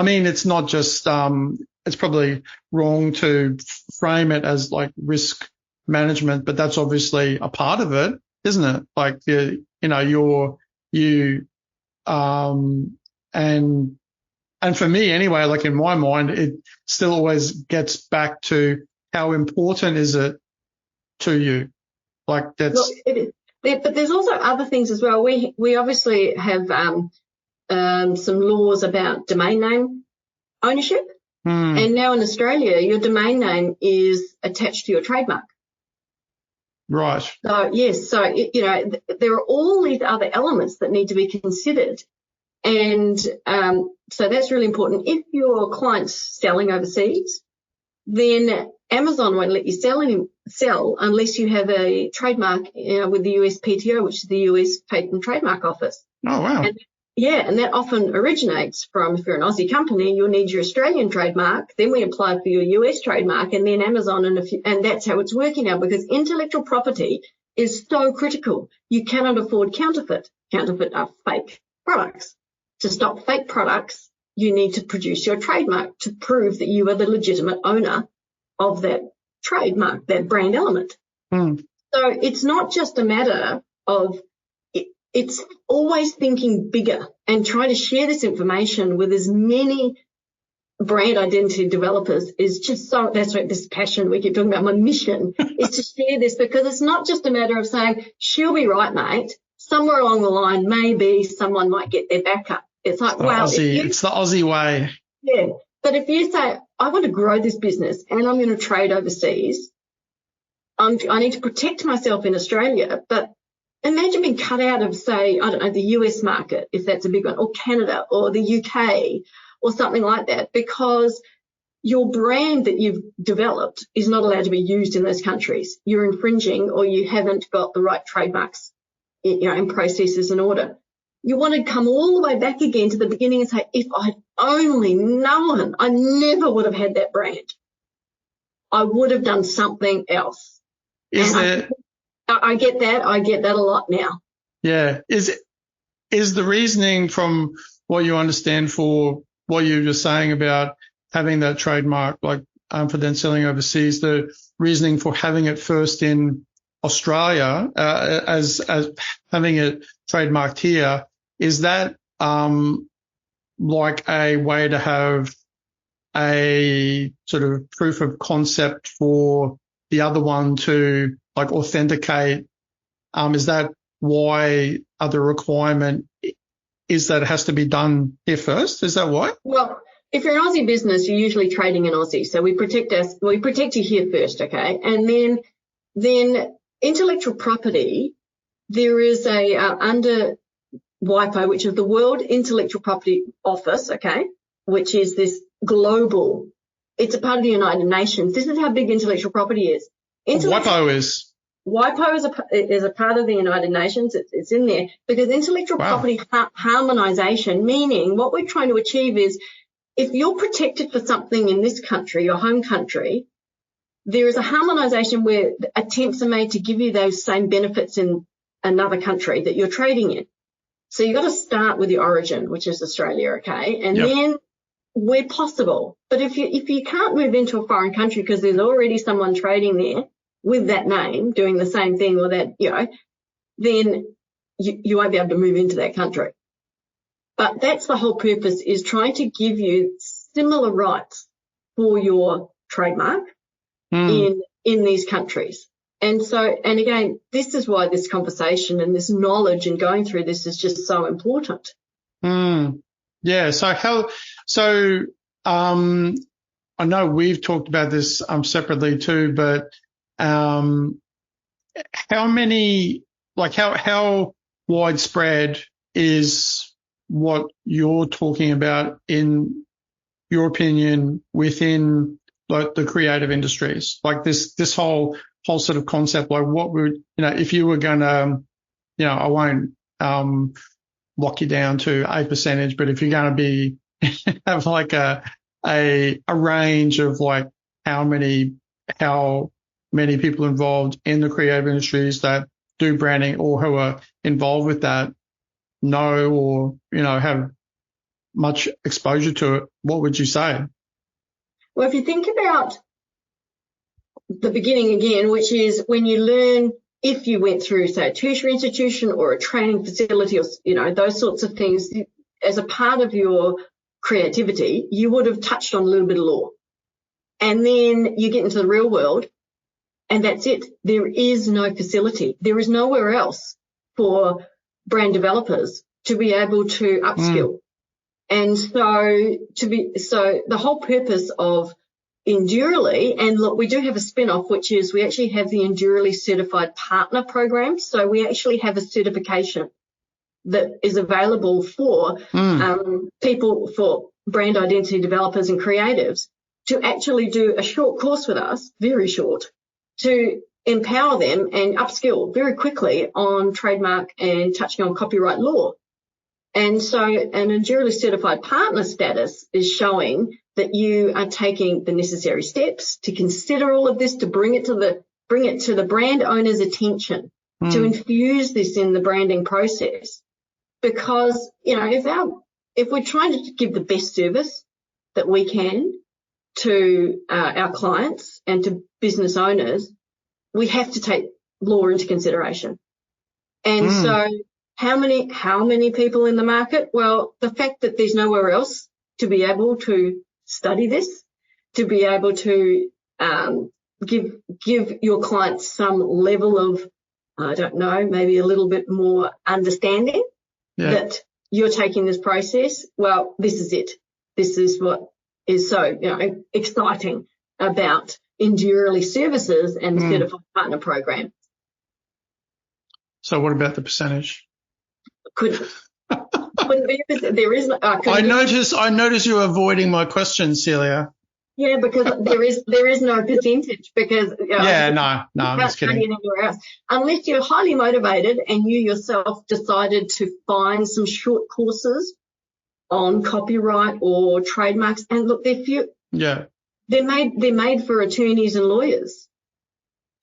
mean, it's not just it's probably wrong to frame it as like risk management, but that's obviously a part of it, isn't it? Like and for me anyway, like in my mind, it still always gets back to how important is it to you? Like that's. Look, it is. But there's also other things as well. We obviously have some laws about domain name ownership, and now in Australia, your domain name is attached to your trademark. Right. So yes, there are all these other elements that need to be considered. And so that's really important. If your client's selling overseas, then Amazon won't let you sell unless you have a trademark with the USPTO, which is the US Patent and Trademark Office. Oh, wow. And that often originates from, if you're an Aussie company, you'll need your Australian trademark, then we apply for your US trademark, and then Amazon, and that's how it's working now, because intellectual property is so critical. You cannot afford counterfeit. Counterfeit are fake products. To stop fake products, you need to produce your trademark to prove that you are the legitimate owner of that trademark, that brand element. So it's not just a matter of, it's always thinking bigger and trying to share this information with as many brand identity developers is just so, that's what this passion we keep talking about. My mission is to share this, because it's not just a matter of saying, she'll be right, mate. Somewhere along the line, maybe someone might get their back up. It's like, it's the Aussie way. Yeah. But if you say, I want to grow this business and I'm going to trade overseas, I need to protect myself in Australia, but imagine being cut out of, say, I don't know, the US market, if that's a big one, or Canada or the UK or something like that, because your brand that you've developed is not allowed to be used in those countries. You're infringing, or you haven't got the right trademarks, and processes in order. You want to come all the way back again to the beginning and say, if I'd only known, I never would have had that brand. I would have done something else. I get that. I get that a lot now. Yeah. Is the reasoning, from what you understand, for what you were just saying about having that trademark, like for then selling overseas, the reasoning for having it first in Australia, as having it trademarked here, is that like a way to have a sort of proof of concept for the other one to like authenticate? Is that why the requirement is that it has to be done here first? Is that why? Well, if you're an Aussie business, you're usually trading in Aussie, so we protect you here first, okay? And then intellectual property, there is a under WIPO, which is the World Intellectual Property Office, okay, which is this global. It's a part of the United Nations. This is how big intellectual property is. WIPO is a part of the United Nations. It's in there because intellectual property harmonisation, meaning what we're trying to achieve is, if you're protected for something in this country, your home country, there is a harmonisation where attempts are made to give you those same benefits in another country that you're trading in. So you've got to start with the origin, which is Australia, okay? And then where possible. But if you can't move into a foreign country because there's already someone trading there with that name doing the same thing, or that, then you won't be able to move into that country. But that's the whole purpose, is trying to give you similar rights for your trademark in these countries. And again, this is why this conversation and this knowledge and going through this is just so important. Yeah. I know we've talked about this separately too, but how widespread is what you're talking about, in your opinion, within like the creative industries, like this whole sort of concept? Like, what would, if you were going to, I won't lock you down to a percentage, but if you're going to be have like a range of like how many people involved in the creative industries that do branding or who are involved with that know, or have much exposure to it, what would you say? Well, if you think about the beginning again, which is when you learn, if you went through, say, a tertiary institution or a training facility, or those sorts of things, as a part of your creativity, you would have touched on a little bit of law. And then you get into the real world, and that's it. There is no facility. There is nowhere else for brand developers to be able to upskill. And so the whole purpose of Endurely, and look, we do have a spin-off, which is we actually have the Endurely Certified Partner Program. So we actually have a certification that is available for people, for brand identity developers and creatives, to actually do a short course with us, very short, to empower them and upskill very quickly on trademark and touching on copyright law. And so an Endurely Certified Partner status is showing that you are taking the necessary steps to consider all of this, to bring it to the brand owner's attention, to infuse this in the branding process. Because, if we're trying to give the best service that we can to our clients and to business owners, we have to take law into consideration. And so how many people in the market? Well, the fact that there's nowhere else to be able to study this, to be able to give your clients some level of, I don't know, maybe a little bit more understanding that you're taking this process. Well, this is it. This is what is so exciting about Endurely Services and the Certified Partner Program. So what about the percentage? Couldn't be. There is. I notice you're avoiding my question, Celia. Yeah, because there is no percentage because Yeah, no, I'm can't just kidding. study it anywhere else unless you're highly motivated and you yourself decided to find some short courses on copyright or trademarks. And look, Yeah. they're made for attorneys and lawyers.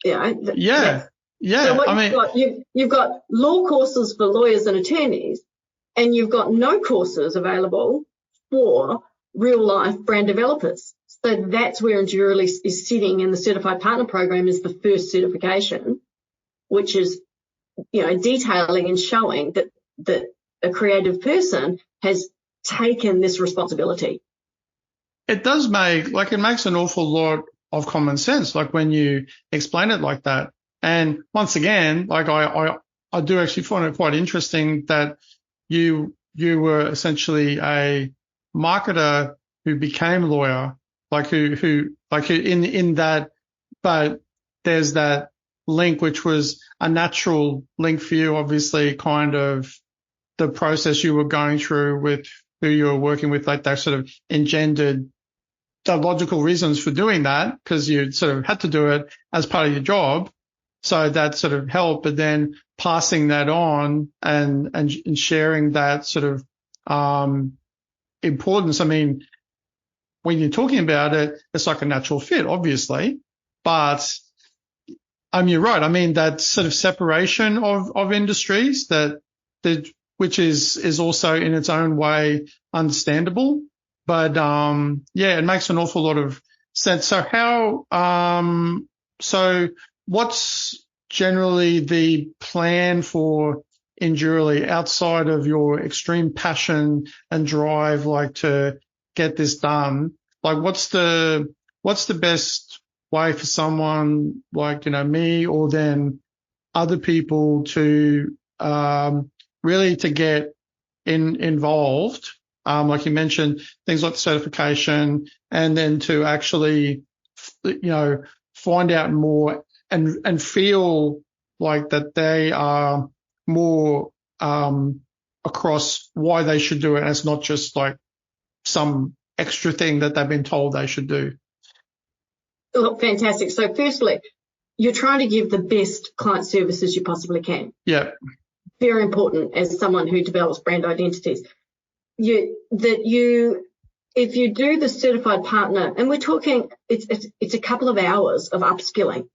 Yeah. So what I mean, you've got law courses for lawyers and attorneys, and you've got no courses available for real life brand developers. So that's where Endurely is sitting, and the Certified Partner Program is the first certification, which is, detailing and showing that a creative person has taken this responsibility. it makes an awful lot of common sense, like when you explain it like that. And once again, like I do actually find it quite interesting that you were essentially a marketer who became a lawyer, in that, but there's that link, which was a natural link for you, obviously, kind of the process you were going through with who you were working with, like that sort of engendered the logical reasons for doing that, because you sort of had to do it as part of your job. So that sort of helped, but then passing that on and sharing that sort of importance. I mean, when you're talking about it, it's like a natural fit, obviously, but you're right. I mean, that sort of separation of industries which is also in its own way understandable, but it makes an awful lot of sense. So so what's generally the plan for Endurely outside of your extreme passion and drive, like to get this done? Like, what's the best way for someone like, me or then other people to really to get involved? Like you mentioned, things like the certification, and then to actually, find out more and feel like that they are more across why they should do it. And it's not just like some extra thing that they've been told they should do. Look, fantastic. So firstly, you're trying to give the best client services you possibly can. Yeah. Very important as someone who develops brand identities. If you do the certified partner, and we're talking, it's a couple of hours of upskilling,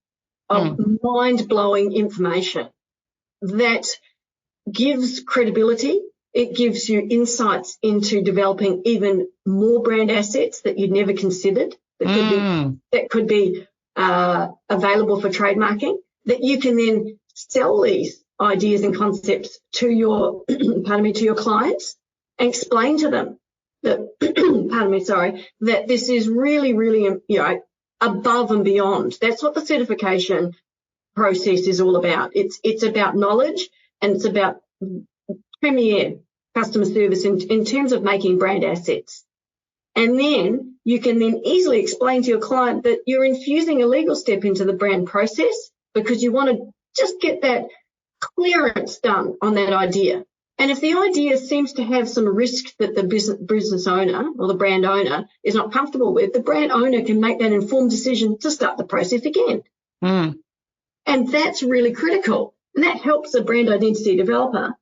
of mind-blowing information that gives credibility. It gives you insights into developing even more brand assets that you'd never considered that could be available for trademarking, that you can then sell these ideas and concepts to your to your clients and explain to them that that this is really, really, above and beyond. That's what the certification process is all about. It's about knowledge, and it's about premier customer service in terms of making brand assets. And then you can then easily explain to your client that you're infusing a legal step into the brand process because you want to just get that clearance done on that idea. And if the idea seems to have some risk that the business owner or the brand owner is not comfortable with, the brand owner can make that informed decision to start the process again. And that's really critical. And that helps a brand identity developer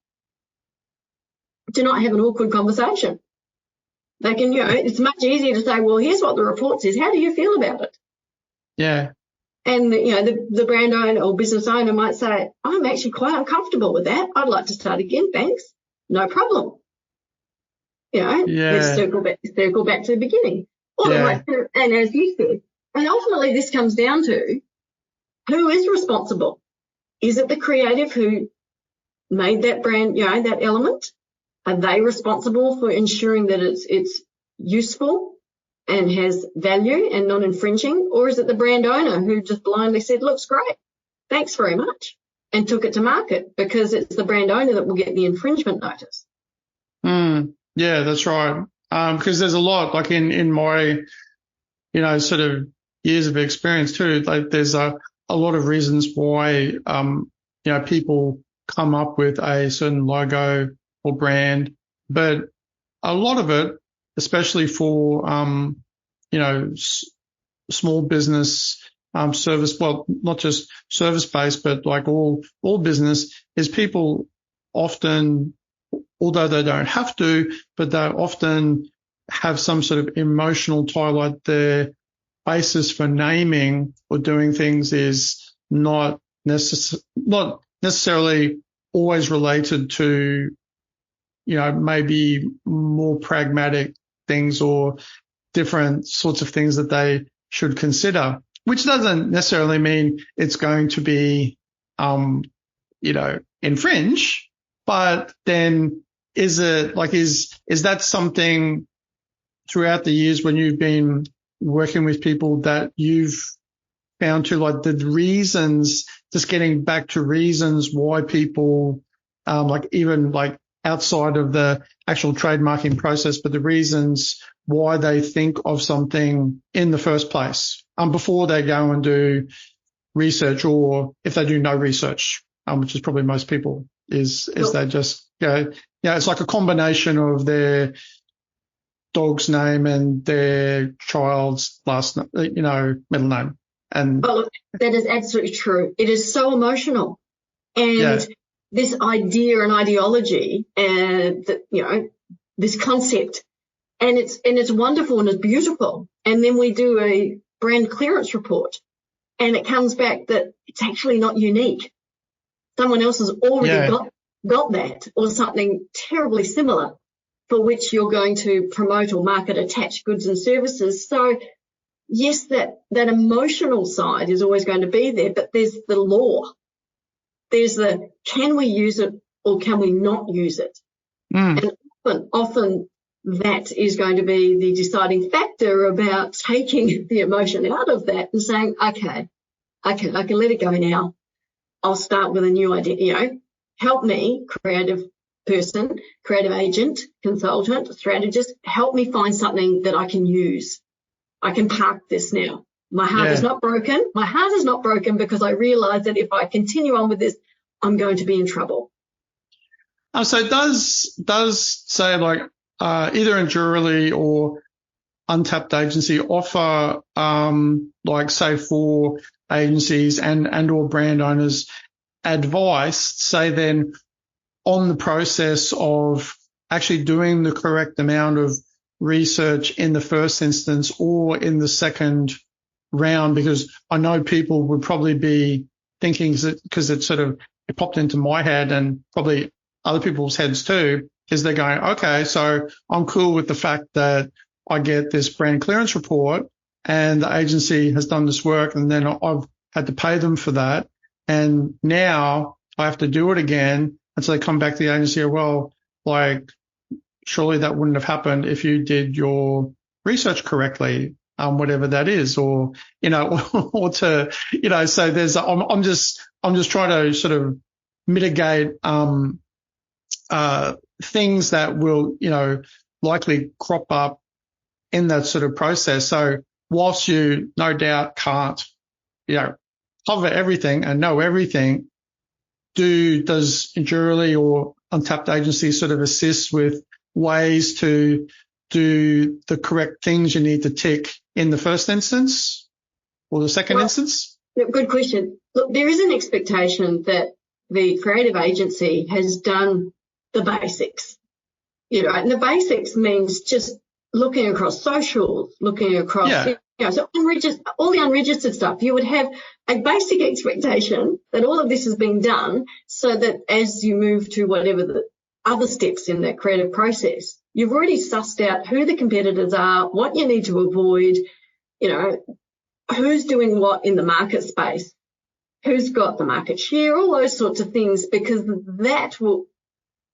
to not have an awkward conversation. They can, it's much easier to say, well, here's what the report says. How do you feel about it? Yeah. And, the brand owner or business owner might say, I'm actually quite uncomfortable with that. I'd like to start again. Thanks. No problem. Let's circle back to the beginning. And as you said, and ultimately this comes down to who is responsible. Is it the creative who made that brand, that element? Are they responsible for ensuring that it's useful and has value and non-infringing? Or is it the brand owner who just blindly said, looks great, thanks very much, and took it to market because it's the brand owner that will get the infringement notice? Yeah, that's right. Because there's a lot, like in my, sort of years of experience too, like there's a lot of reasons why, people come up with a certain logo or brand, but a lot of it, especially for small business service, well, not just service-based, but like all business, is people often, although they don't have to, but they often have some sort of emotional tie, like their basis for naming or doing things is not necessarily always related to, maybe more pragmatic things or different sorts of things that they should consider, which doesn't necessarily mean it's going to be, infringe, but then is that something throughout the years when you've been working with people that you've found to, like, the reasons, just getting back to reasons why people, even outside of the actual trademarking process, but the reasons why they think of something in the first place, before they go and do research, or if they do no research, which is probably most people, is they just go, it's like a combination of their dog's name and their child's middle name. And look, that is absolutely true. It is so emotional. And this idea and ideology and this concept, and it's wonderful and it's beautiful. And then we do a brand clearance report and it comes back that it's actually not unique. Someone else has already got that, or something terribly similar for which you're going to promote or market attached goods and services. So yes, that emotional side is always going to be there, but there's the law. There's the, can we use it or can we not use it? And often that is going to be the deciding factor about taking the emotion out of that and saying, okay, I can let it go now. I'll start with a new idea. Help me, creative person, creative agent, consultant, strategist, help me find something that I can use. I can park this now. My heart is not broken. My heart is not broken because I realize that if I continue on with this, I'm going to be in trouble. So does say either Endurely or Untapped Agency offer say for agencies and or brand owners advice, say then on the process of actually doing the correct amount of research in the first instance or in the second round? Because I know people would probably be thinking, because it popped into my head and probably other people's heads too, is they're going, okay, so I'm cool with the fact that I get this brand clearance report and the agency has done this work and then I've had to pay them for that. And now I have to do it again. And so they come back to the agency, well, surely that wouldn't have happened if you did your research correctly, whatever that is, or, or to, so there's, I'm just trying to sort of mitigate, things that will, likely crop up in that sort of process. So whilst you no doubt can't, cover everything and know everything, does Endurely or Untapped Agency sort of assist with ways to do the correct things you need to tick in the first instance or the second instance? Good question. Look, there is an expectation that the creative agency has done the basics, and the basics means just looking across socials, looking across, so all the unregistered stuff. You would have a basic expectation that all of this has been done so that as you move to whatever the other steps in that creative process, you've already sussed out who the competitors are, what you need to avoid, who's doing what in the market space, who's got the market share, all those sorts of things, because that will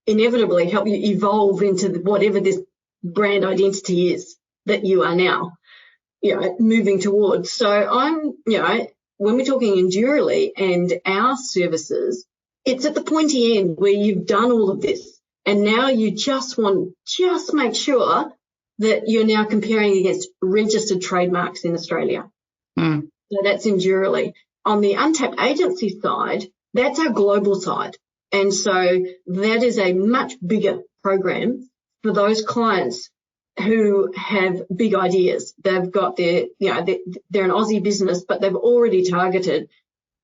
inevitably help you evolve into whatever this brand identity is that you are now, moving towards. So I'm, when we're talking Endurely and our services, it's at the pointy end where you've done all of this and now you just make sure that you're now comparing against registered trademarks in Australia. So that's Endurely. On the Untapped Agency side, that's our global side. And so that is a much bigger program for those clients who have big ideas. They've got their, they're an Aussie business, but they've already targeted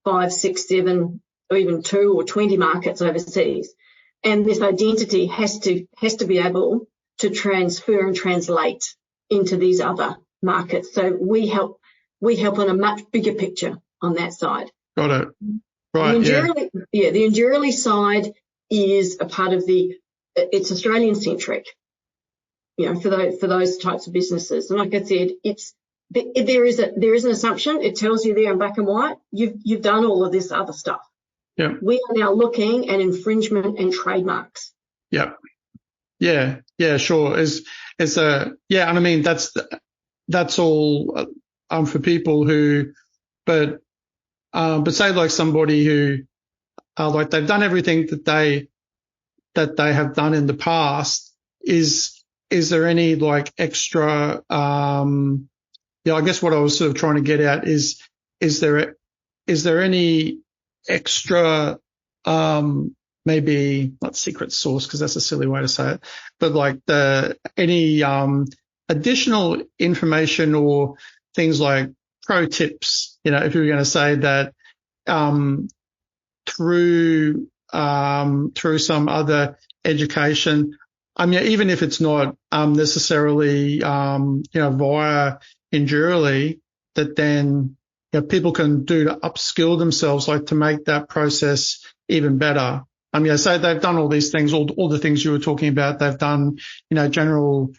5, 6, 7, or even 2 or 20 markets overseas. And this identity has to be able to transfer and translate into these other markets. So we help on a much bigger picture on that side. Got it. Right. The Endurely side is a part of it's Australian centric, for those types of businesses. And like I said, there is an assumption. It tells you there in black and white, you've done all of this other stuff. Yeah. We are now looking at infringement and trademarks. Yeah. Yeah, sure. And I mean, that's all for people who, but say like somebody who, like they've done everything that they have done in the past. Is there any like extra, I guess what I was sort of trying to get at is there any extra, maybe not secret sauce, because that's a silly way to say it, but like any additional information or things like pro tips, if you were going to say that through some other education, I mean, even if it's not necessarily via Endurely, that then people can do to upskill themselves, like to make that process even better. I mean, so they've done all these things, all the things you were talking about. They've done, general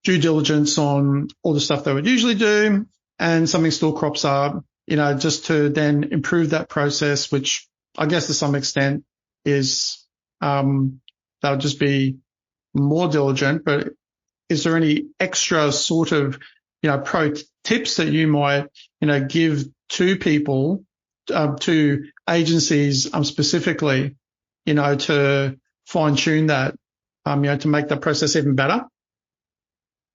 due diligence on all the stuff they would usually do, and something still crops up, just to then improve that process, which I guess to some extent is they'll just be more diligent. But is there any extra sort of pro tips that you might give to people, to agencies specifically, to fine tune that, to make that process even better?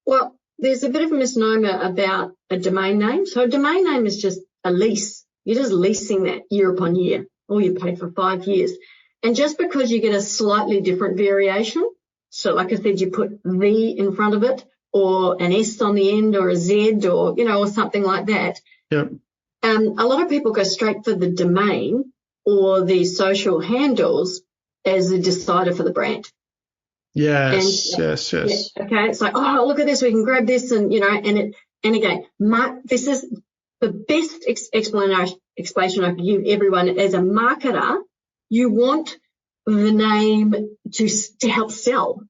Well, there's a bit of a misnomer about a domain name. So a domain name is just a lease. You're just leasing that year upon year, or you paid for 5 years. And just because you get a slightly different variation, so like I said, you put the in front of it, or an S on the end, or a Z, or, or something like that. Yep. A lot of people go straight for the domain or the social handles as a decider for the brand. Yes. Yeah, okay. It's like, oh, look at this. We can grab this and, and again, this is the best explanation I can give everyone. As a marketer, you want the name to help sell.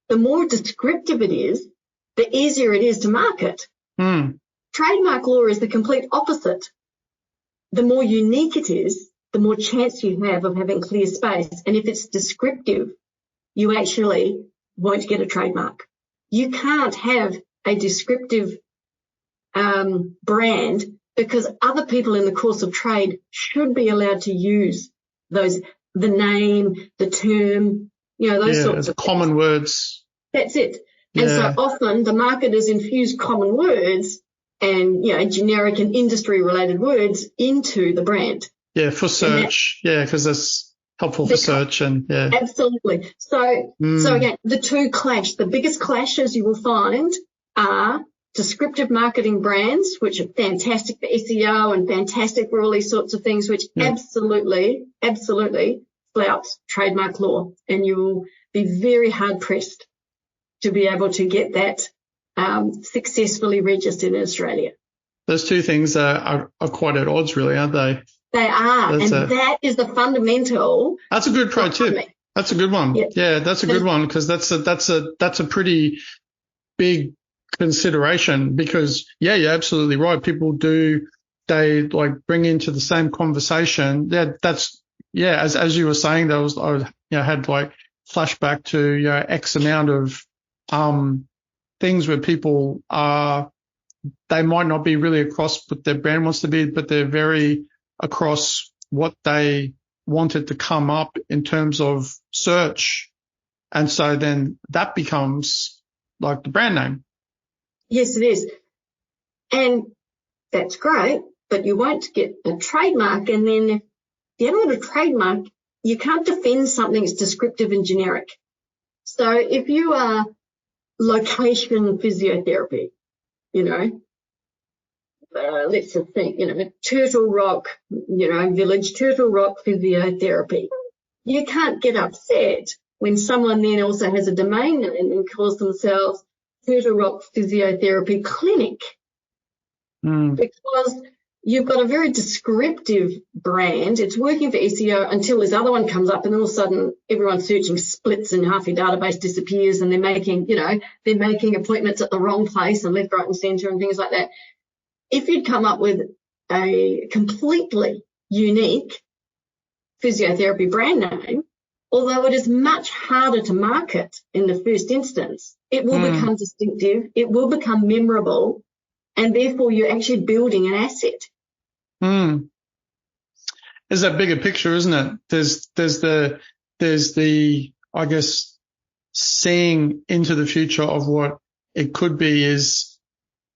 The more descriptive it is, the easier it is to market. Trademark law is the complete opposite. The more unique it is, the more chance you have of having clear space. And if it's descriptive, you actually won't get a trademark. You can't have a descriptive brand, because other people in the course of trade should be allowed to use the name, the term, those sorts of common words. That's it. And so often the marketers infuse common words and, generic and industry related words into the brand. Yeah, for search. Because that's helpful for search and Absolutely. So again, the two clash. The biggest clashes you will find are descriptive marketing brands, which are fantastic for SEO and fantastic for all these sorts of things, which absolutely flouts trademark law, and you will be very hard pressed to be able to get that successfully registered in Australia. Those two things are quite at odds, really, aren't they? They are, that is the fundamental. That's a good pro tip. That's a good one. Yeah, that's a good one, because that's a pretty big consideration, because you're absolutely right. People they like bring into the same conversation. As you were saying, I had like flashback to X amount of things where people they might not be really across what their brand wants to be, but they're very across what they wanted to come up in terms of search. And so then that becomes like the brand name. Yes, it is. And that's great, but you won't get a trademark. And then if you haven't got a trademark, you can't defend something that's descriptive and generic. So if you are location physiotherapy, you know. Let's just think, Turtle Rock, Village, Turtle Rock physiotherapy. You can't get upset when someone then also has a domain name and calls themselves Turtle Rock Physiotherapy Clinic, because you've got a very descriptive brand. It's working for SEO until this other one comes up, and all of a sudden everyone's searching splits and half your database disappears, and they're making appointments at the wrong place and left, right, and centre and things like that. If you'd come up with a completely unique physiotherapy brand name, although it is much harder to market in the first instance, it will become distinctive, it will become memorable, and therefore you're actually building an asset. There's that bigger picture, isn't it? There's the I guess seeing into the future of what it could be is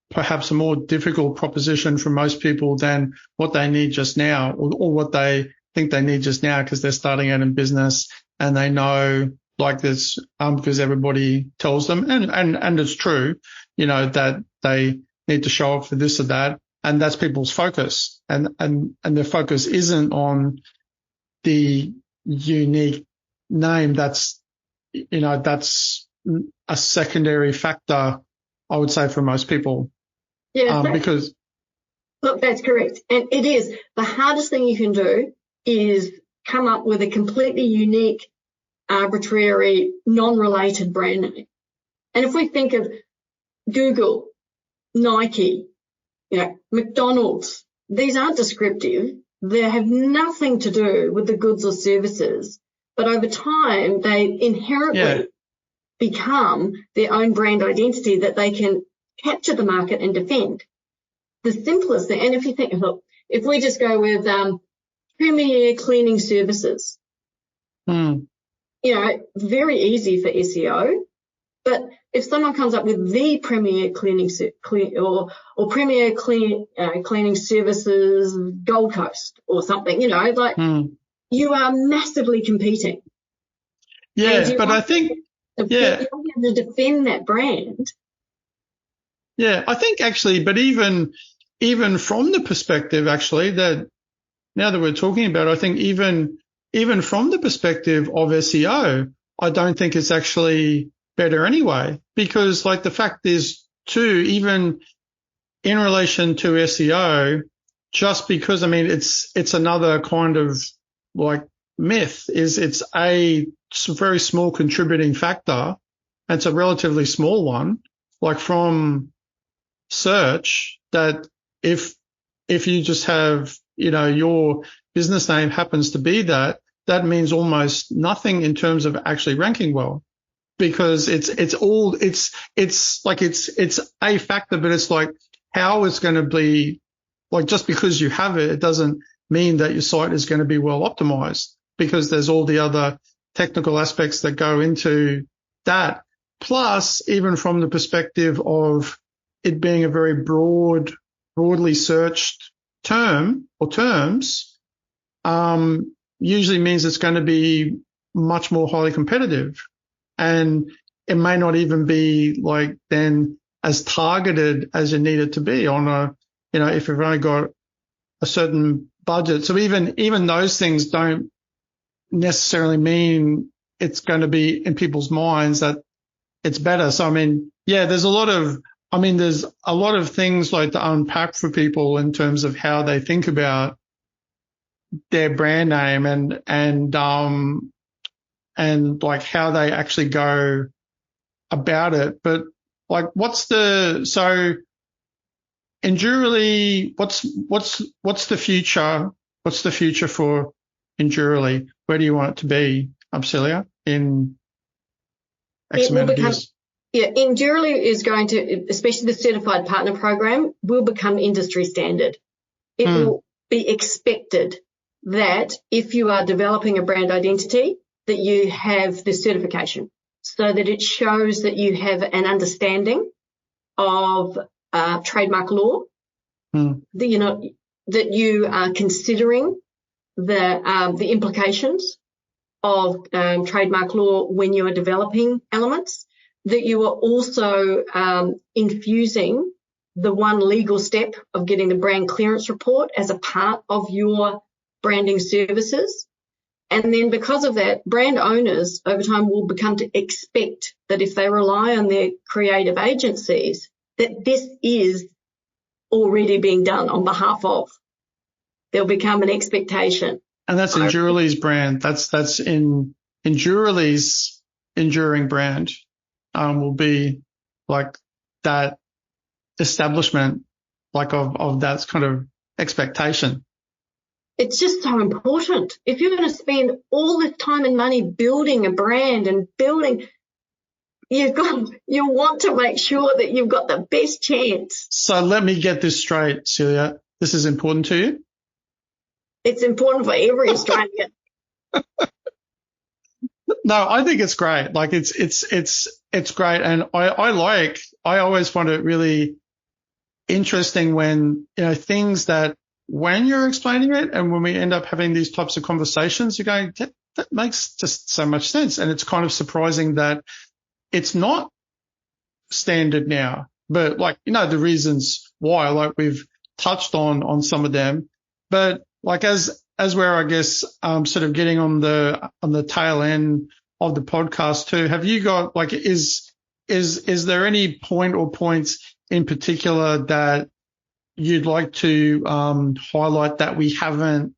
perhaps a more difficult proposition for most people than what they need just now, or what they think they need just now, because they're starting out in business and they know like this, because everybody tells them, and it's true, that they need to show up for this or that, and that's people's focus, and their focus isn't on the unique name. That's a secondary factor, I would say, for most people. Yeah, look, that's correct. And it is the hardest thing you can do is come up with a completely unique, arbitrary, non-related brand name. And if we think of Google, Nike, McDonald's, these aren't descriptive. They have nothing to do with the goods or services, but over time they inherently become their own brand identity that they can capture the market and defend. The simplest thing, and if you think, look, if we just go with Premier Cleaning Services, very easy for SEO, but if someone comes up with the Premier Cleaning or Premier Cleaning Services Gold Coast or something, you are massively competing. Yeah, but I think, you have to defend that brand. Yeah, I think actually, but even from the perspective actually that now that we're talking about it, I think even from the perspective of SEO, I don't think it's actually better anyway, because like the fact is too, even in relation to SEO, just because, it's another kind of like myth, is it's a very small contributing factor. And it's a relatively small one, like from search, that if you just have, your business name happens to be that means almost nothing in terms of actually ranking well, because it's a factor, but it's like how it's going to be, like just because you have it, it doesn't mean that your site is going to be well optimized, because there's all the other technical aspects that go into that. Plus, even from the perspective of it being a very broadly searched term or terms, usually means it's going to be much more highly competitive, and it may not even be like then as targeted as you need it to be on a, if you've only got a certain budget. So even those things don't necessarily mean it's going to be in people's minds that it's better. So, there's a lot of things like to unpack for people in terms of how they think about their brand name and like how they actually go about it. But like, so Endurely, what's the future? What's the future for Endurely? Where do you want it to be, Celia, in X amount of years? Yeah, Endurely is going to, especially the certified partner program, will become industry standard. It will be expected that if you are developing a brand identity, that you have the certification, so that it shows that you have an understanding of trademark law, that you are considering the implications of trademark law when you are developing elements, that you are also infusing the one legal step of getting the brand clearance report as a part of your branding services. And then because of that, brand owners over time will become to expect that if they rely on their creative agencies, that this is already being done on behalf of. There'll become an expectation. And that's in Jurali's brand. That's in Jurali's enduring brand, will be like that establishment, like of that kind of expectation. It's just so important. If you're going to spend all this time and money building a brand and building, you want to make sure that you've got the best chance. So let me get this straight, Celia. This is important to you? It's important for every Australian. No, I think it's great. Like it's great. And I always find it really interesting when, things that when you're explaining it and when we end up having these types of conversations, you're going, that makes just so much sense. And it's kind of surprising that it's not standard now, but the reasons why, like we've touched on some of them, but like as we're, I guess, sort of getting on the tail end of the podcast too, have you got is there any point or points in particular that you'd like to highlight that we haven't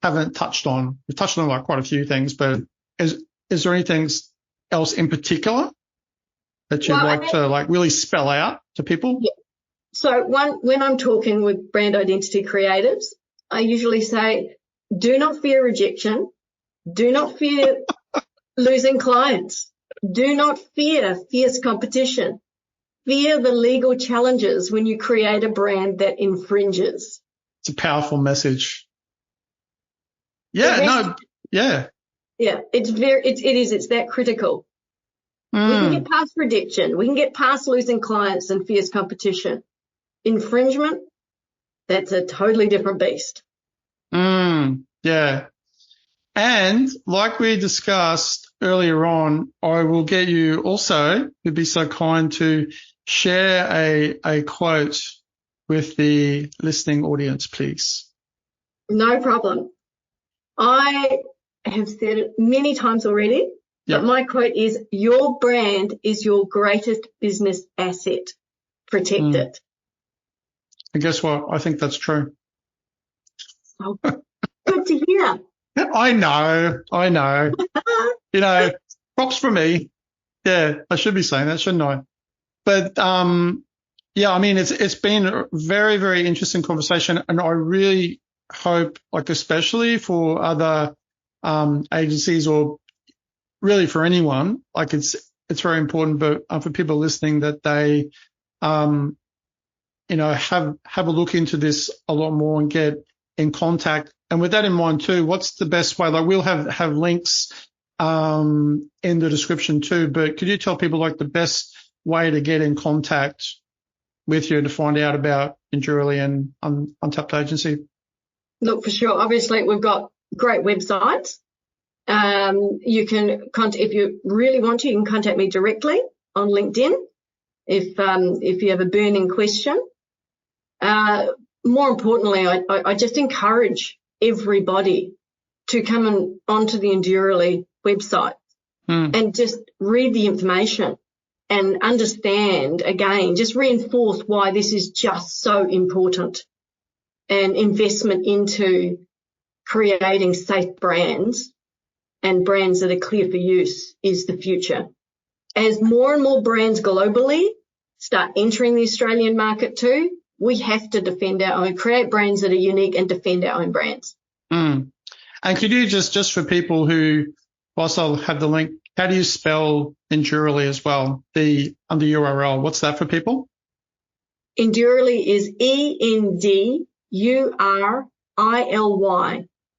touched on? We've touched on quite a few things, but is there anything else in particular that you'd like to really spell out to people? Yeah. So when I'm talking with brand identity creatives, I usually say, do not fear rejection. Do not fear losing clients. Do not fear fierce competition. Fear the legal challenges when you create a brand that infringes. It's a powerful message. Yeah, yeah. Yeah, it's that critical. We can get past rejection. We can get past losing clients and fierce competition. Infringement, that's a totally different beast. Yeah. And like we discussed earlier on, I will get you also, you'd be so kind to share a quote with the listening audience, please. No problem. I have said it many times already, but my quote is, your brand is your greatest business asset. Protect it. And guess what? I think that's true. Oh, good to hear. I know. Props for me. Yeah, I should be saying that, shouldn't I? But, it's been a very, very interesting conversation, and I really hope, especially for other, agencies or really for anyone, it's very important, but for people listening that they, have a look into this a lot more and get in contact. And with that in mind too, what's the best way? We'll have links in the description too, but could you tell people the best way to get in contact with you to find out about Endurely and Untapped Agency? Look, for sure. Obviously, we've got great websites. You can if you really want to, you can contact me directly on LinkedIn if you have a burning question. More importantly, I just encourage everybody to come onto the Endurely website and just read the information and understand, again, just reinforce why this is just so important. And investment into creating safe brands and brands that are clear for use is the future. As more and more brands globally start entering the Australian market too, we have to defend our own, create brands that are unique and defend our own brands. And could you just for people who, whilst I'll have the link, how do you spell Endurely as well? The URL, what's that for people? Endurely is ENDURILY,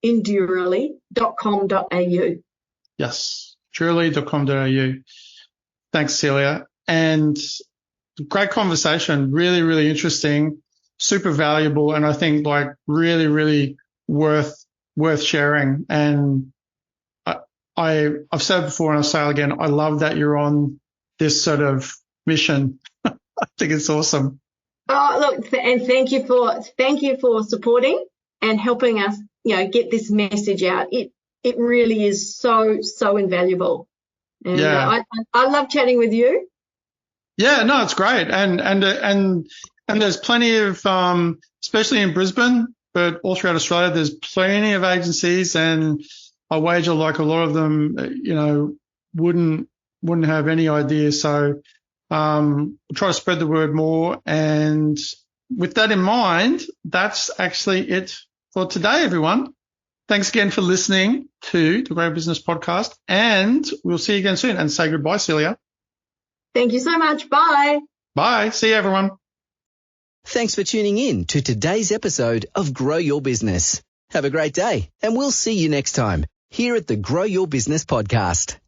endurely.com.au. Yes, endurely.com.au. Thanks, Celia. And great conversation, really, really interesting, super valuable, and I think really, really worth sharing. And I've said it before and I'll say it again, I love that you're on this sort of mission. I think it's awesome. Oh, look, and thank you for supporting and helping us, get this message out. It really is so invaluable. And I love chatting with you. Yeah, no, it's great. And there's plenty of, especially in Brisbane, but all throughout Australia, there's plenty of agencies, and I wager like a lot of them, wouldn't have any idea. So, we'll try to spread the word more. And with that in mind, that's actually it for today, everyone. Thanks again for listening to the Grow Business Podcast, and we'll see you again soon. And say goodbye, Celia. Thank you so much. Bye. Bye. See you, everyone. Thanks for tuning in to today's episode of Grow Your Business. Have a great day, and we'll see you next time here at the Grow Your Business Podcast.